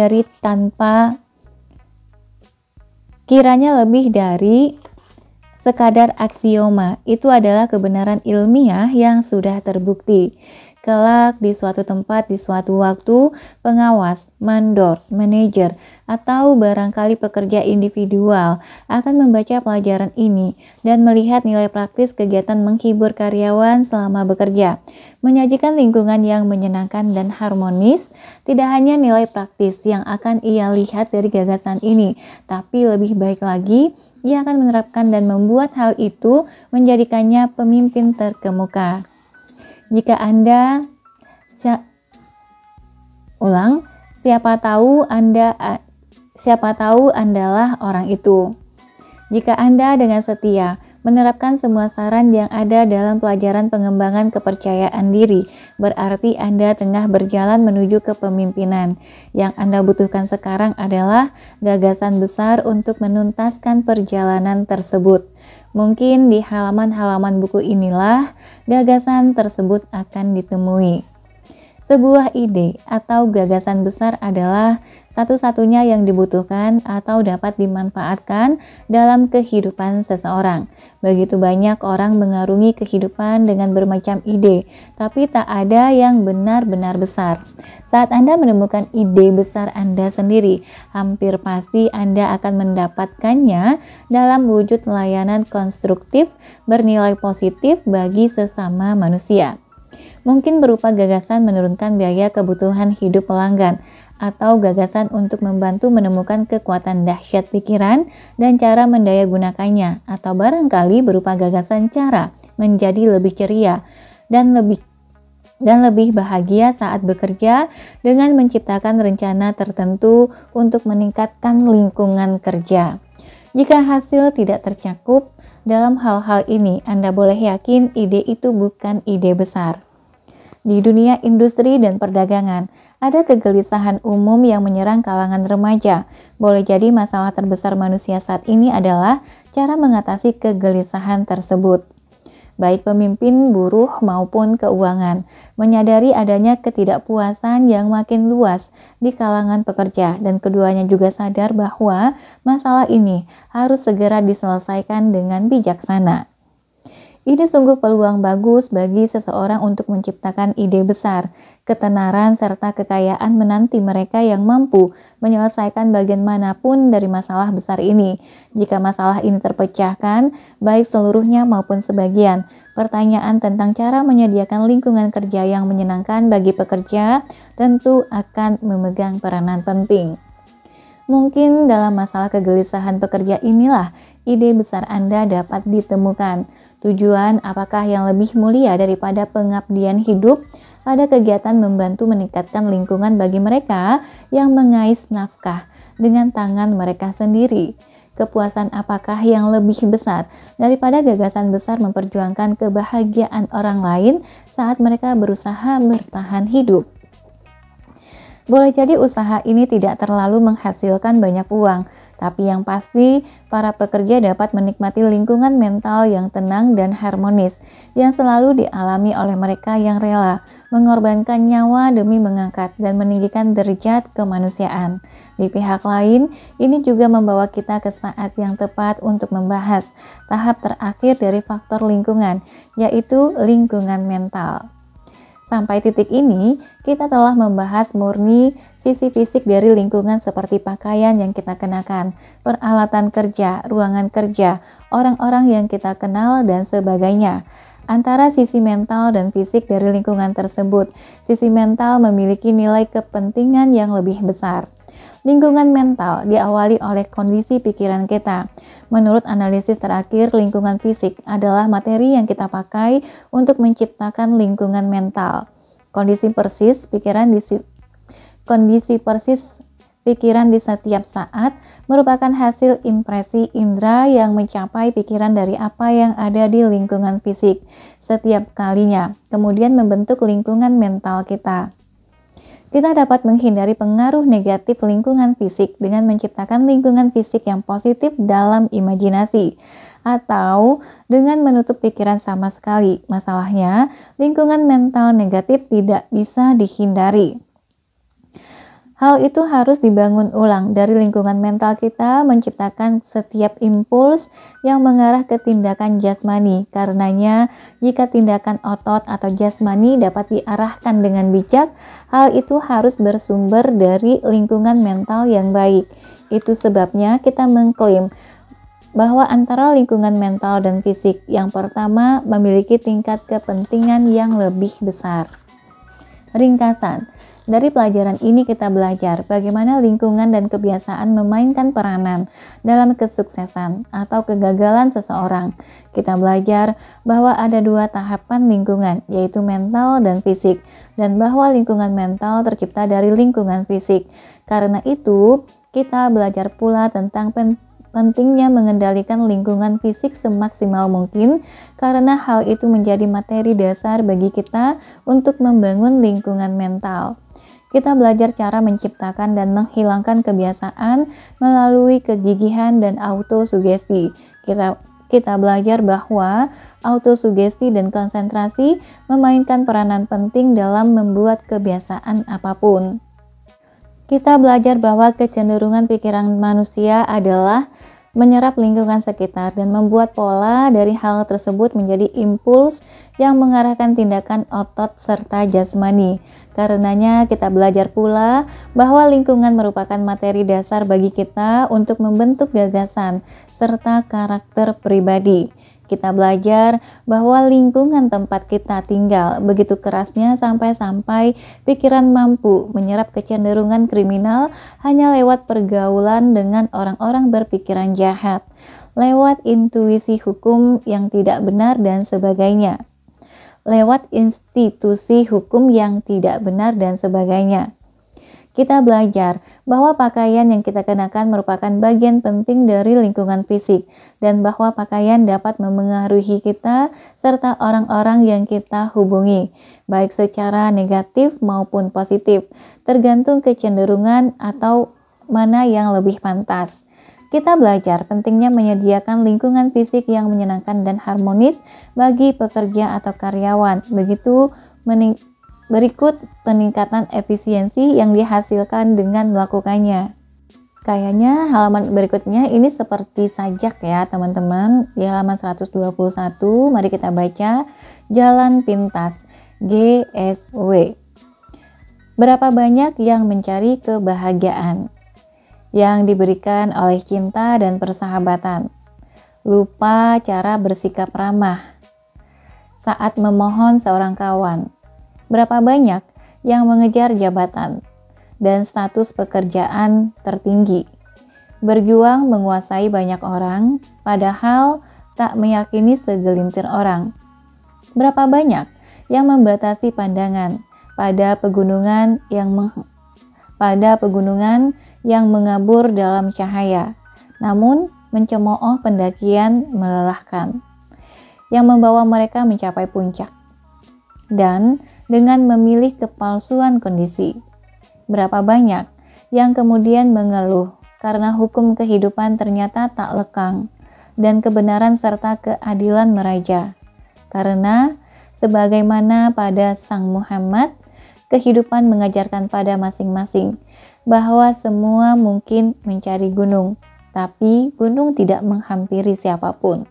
dari sekadar aksioma, itu adalah kebenaran ilmiah yang sudah terbukti. Kelak di suatu tempat, di suatu waktu, pengawas, mandor, manajer, atau barangkali pekerja individual akan membaca pelajaran ini dan melihat nilai praktis kegiatan menghibur karyawan selama bekerja, menyajikan lingkungan yang menyenangkan dan harmonis. Tidak hanya nilai praktis yang akan ia lihat dari gagasan ini, tapi lebih baik lagi, ia akan menerapkan dan membuat hal itu menjadikannya pemimpin terkemuka. Jika Anda siapa tahu Andalah orang itu. Jika Anda dengan setia menerapkan semua saran yang ada dalam pelajaran pengembangan kepercayaan diri, berarti Anda tengah berjalan menuju kepemimpinan. Yang Anda butuhkan sekarang adalah gagasan besar untuk menuntaskan perjalanan tersebut. Mungkin di halaman-halaman buku inilah gagasan tersebut akan ditemui. Sebuah ide atau gagasan besar adalah satu-satunya yang dibutuhkan atau dapat dimanfaatkan dalam kehidupan seseorang. Begitu banyak orang mengarungi kehidupan dengan bermacam ide, tapi tak ada yang benar-benar besar. Saat Anda menemukan ide besar Anda sendiri, hampir pasti Anda akan mendapatkannya dalam wujud layanan konstruktif bernilai positif bagi sesama manusia. Mungkin berupa gagasan menurunkan biaya kebutuhan hidup pelanggan, atau gagasan untuk membantu menemukan kekuatan dahsyat pikiran dan cara mendayagunakannya, atau barangkali berupa gagasan cara menjadi lebih ceria dan lebih bahagia saat bekerja dengan menciptakan rencana tertentu untuk meningkatkan lingkungan kerja. Jika hasil tidak tercakup dalam hal-hal ini, Anda boleh yakin ide itu bukan ide besar. Di dunia industri dan perdagangan, ada kegelisahan umum yang menyerang kalangan remaja. Boleh jadi masalah terbesar manusia saat ini adalah cara mengatasi kegelisahan tersebut. Baik pemimpin, buruh, maupun keuangan menyadari adanya ketidakpuasan yang makin luas di kalangan pekerja, dan keduanya juga sadar bahwa masalah ini harus segera diselesaikan dengan bijaksana. Ini sungguh peluang bagus bagi seseorang untuk menciptakan ide besar, ketenaran, serta kekayaan menanti mereka yang mampu menyelesaikan bagian manapun dari masalah besar ini. Jika masalah ini terpecahkan, baik seluruhnya maupun sebagian, pertanyaan tentang cara menyediakan lingkungan kerja yang menyenangkan bagi pekerja tentu akan memegang peranan penting. Mungkin dalam masalah kegelisahan pekerja inilah ide besar Anda dapat ditemukan. Tujuan apakah yang lebih mulia daripada pengabdian hidup pada kegiatan membantu meningkatkan lingkungan bagi mereka yang mengais nafkah dengan tangan mereka sendiri? Kepuasan apakah yang lebih besar daripada gagasan besar memperjuangkan kebahagiaan orang lain saat mereka berusaha bertahan hidup? Boleh jadi usaha ini tidak terlalu menghasilkan banyak uang, tapi yang pasti para pekerja dapat menikmati lingkungan mental yang tenang dan harmonis yang selalu dialami oleh mereka yang rela mengorbankan nyawa demi mengangkat dan meninggikan derajat kemanusiaan. Di pihak lain, ini juga membawa kita ke saat yang tepat untuk membahas tahap terakhir dari faktor lingkungan, yaitu lingkungan mental. Sampai titik ini, kita telah membahas murni sisi fisik dari lingkungan seperti pakaian yang kita kenakan, peralatan kerja, ruangan kerja, orang-orang yang kita kenal, dan sebagainya. Antara sisi mental dan fisik dari lingkungan tersebut, sisi mental memiliki nilai kepentingan yang lebih besar. Lingkungan mental diawali oleh kondisi pikiran kita. Menurut analisis terakhir, lingkungan fisik adalah materi yang kita pakai untuk menciptakan lingkungan mental. Kondisi persis pikiran di setiap saat merupakan hasil impresi indera yang mencapai pikiran dari apa yang ada di lingkungan fisik setiap kalinya, kemudian membentuk lingkungan mental kita. Kita dapat menghindari pengaruh negatif lingkungan fisik dengan menciptakan lingkungan fisik yang positif dalam imajinasi, atau dengan menutup pikiran sama sekali. Masalahnya, lingkungan mental negatif tidak bisa dihindari. Hal itu harus dibangun ulang dari lingkungan mental kita, menciptakan setiap impuls yang mengarah ke tindakan jasmani. Karenanya, jika tindakan otot atau jasmani dapat diarahkan dengan bijak, hal itu harus bersumber dari lingkungan mental yang baik. Itu sebabnya kita mengklaim bahwa antara lingkungan mental dan fisik, yang pertama memiliki tingkat kepentingan yang lebih besar. Ringkasan, dari pelajaran ini kita belajar bagaimana lingkungan dan kebiasaan memainkan peranan dalam kesuksesan atau kegagalan seseorang. Kita belajar bahwa ada dua tahapan lingkungan, yaitu mental dan fisik, dan bahwa lingkungan mental tercipta dari lingkungan fisik. Karena itu, kita belajar pula tentang pentingnya mengendalikan lingkungan fisik semaksimal mungkin, karena hal itu menjadi materi dasar bagi kita untuk membangun lingkungan mental. Kita belajar cara menciptakan dan menghilangkan kebiasaan melalui kegigihan dan autosugesti. Kita belajar bahwa autosugesti dan konsentrasi memainkan peranan penting dalam membuat kebiasaan apapun. Kita belajar bahwa kecenderungan pikiran manusia adalah menyerap lingkungan sekitar dan membuat pola dari hal tersebut menjadi impuls yang mengarahkan tindakan otot serta jasmani. Karenanya kita belajar pula bahwa lingkungan merupakan materi dasar bagi kita untuk membentuk gagasan serta karakter pribadi. Kita belajar bahwa lingkungan tempat kita tinggal begitu kerasnya sampai-sampai pikiran mampu menyerap kecenderungan kriminal hanya lewat pergaulan dengan orang-orang berpikiran jahat, lewat intuisi hukum yang tidak benar dan sebagainya, lewat institusi hukum yang tidak benar dan sebagainya. Kita belajar bahwa pakaian yang kita kenakan merupakan bagian penting dari lingkungan fisik dan bahwa pakaian dapat memengaruhi kita serta orang-orang yang kita hubungi, baik secara negatif maupun positif, tergantung kecenderungan atau mana yang lebih pantas. Kita belajar pentingnya menyediakan lingkungan fisik yang menyenangkan dan harmonis bagi pekerja atau karyawan. Berikut peningkatan efisiensi yang dihasilkan dengan melakukannya. Kayaknya halaman berikutnya ini seperti sajak ya teman-teman. Di halaman 121, mari kita baca Jalan Pintas, GSW. Berapa banyak yang mencari kebahagiaan yang diberikan oleh cinta dan persahabatan, lupa cara bersikap ramah saat memohon seorang kawan. Berapa banyak yang mengejar jabatan dan status pekerjaan tertinggi, berjuang menguasai banyak orang, padahal tak meyakini segelintir orang. Berapa banyak yang membatasi pandangan pada pegunungan yang mengabur dalam cahaya, namun mencemooh pendakian melelahkan, yang membawa mereka mencapai puncak. Dan dengan memilih kepalsuan kondisi, Berapa banyak yang kemudian mengeluh karena hukum kehidupan ternyata tak lekang dan kebenaran serta keadilan meraja. Karena sebagaimana pada Sang Muhammad, kehidupan mengajarkan pada masing-masing bahwa semua mungkin mencari gunung, tapi gunung tidak menghampiri siapapun.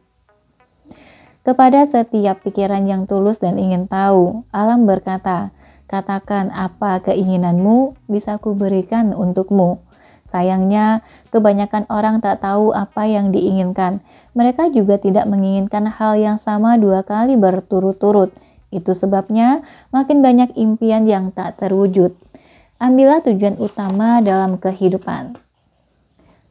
Kepada setiap pikiran yang tulus dan ingin tahu, alam berkata, "Katakan apa keinginanmu, bisa kuberikan untukmu." Sayangnya, kebanyakan orang tak tahu apa yang diinginkan. Mereka juga tidak menginginkan hal yang sama 2 kali berturut-turut. Itu sebabnya makin banyak impian yang tak terwujud. Ambillah tujuan utama dalam kehidupan.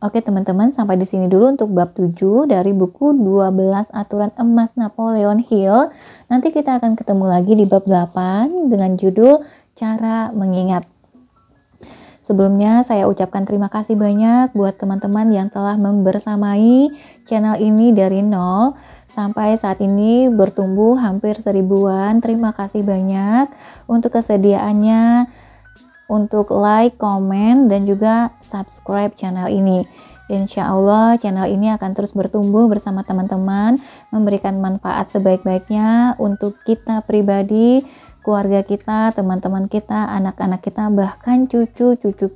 Oke teman-teman, sampai di sini dulu untuk bab 7 dari buku 12 Aturan Emas Napoleon Hill. Nanti kita akan ketemu lagi di bab 8 dengan judul Cara Mengingat. Sebelumnya saya ucapkan terima kasih banyak buat teman-teman yang telah membersamai channel ini dari nol sampai saat ini bertumbuh hampir 1000-an. Terima kasih banyak untuk kesediaannya untuk like, komen, dan juga subscribe channel ini. Insya Allah channel ini akan terus bertumbuh bersama teman-teman, memberikan manfaat sebaik-baiknya untuk kita pribadi, keluarga kita, teman-teman kita, anak-anak kita, bahkan cucu-cucu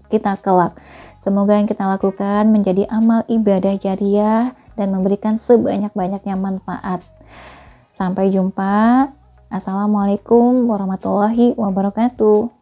kita kelak. Semoga yang kita lakukan menjadi amal ibadah jariah dan memberikan sebanyak-banyaknya manfaat. Sampai jumpa. Assalamualaikum warahmatullahi wabarakatuh.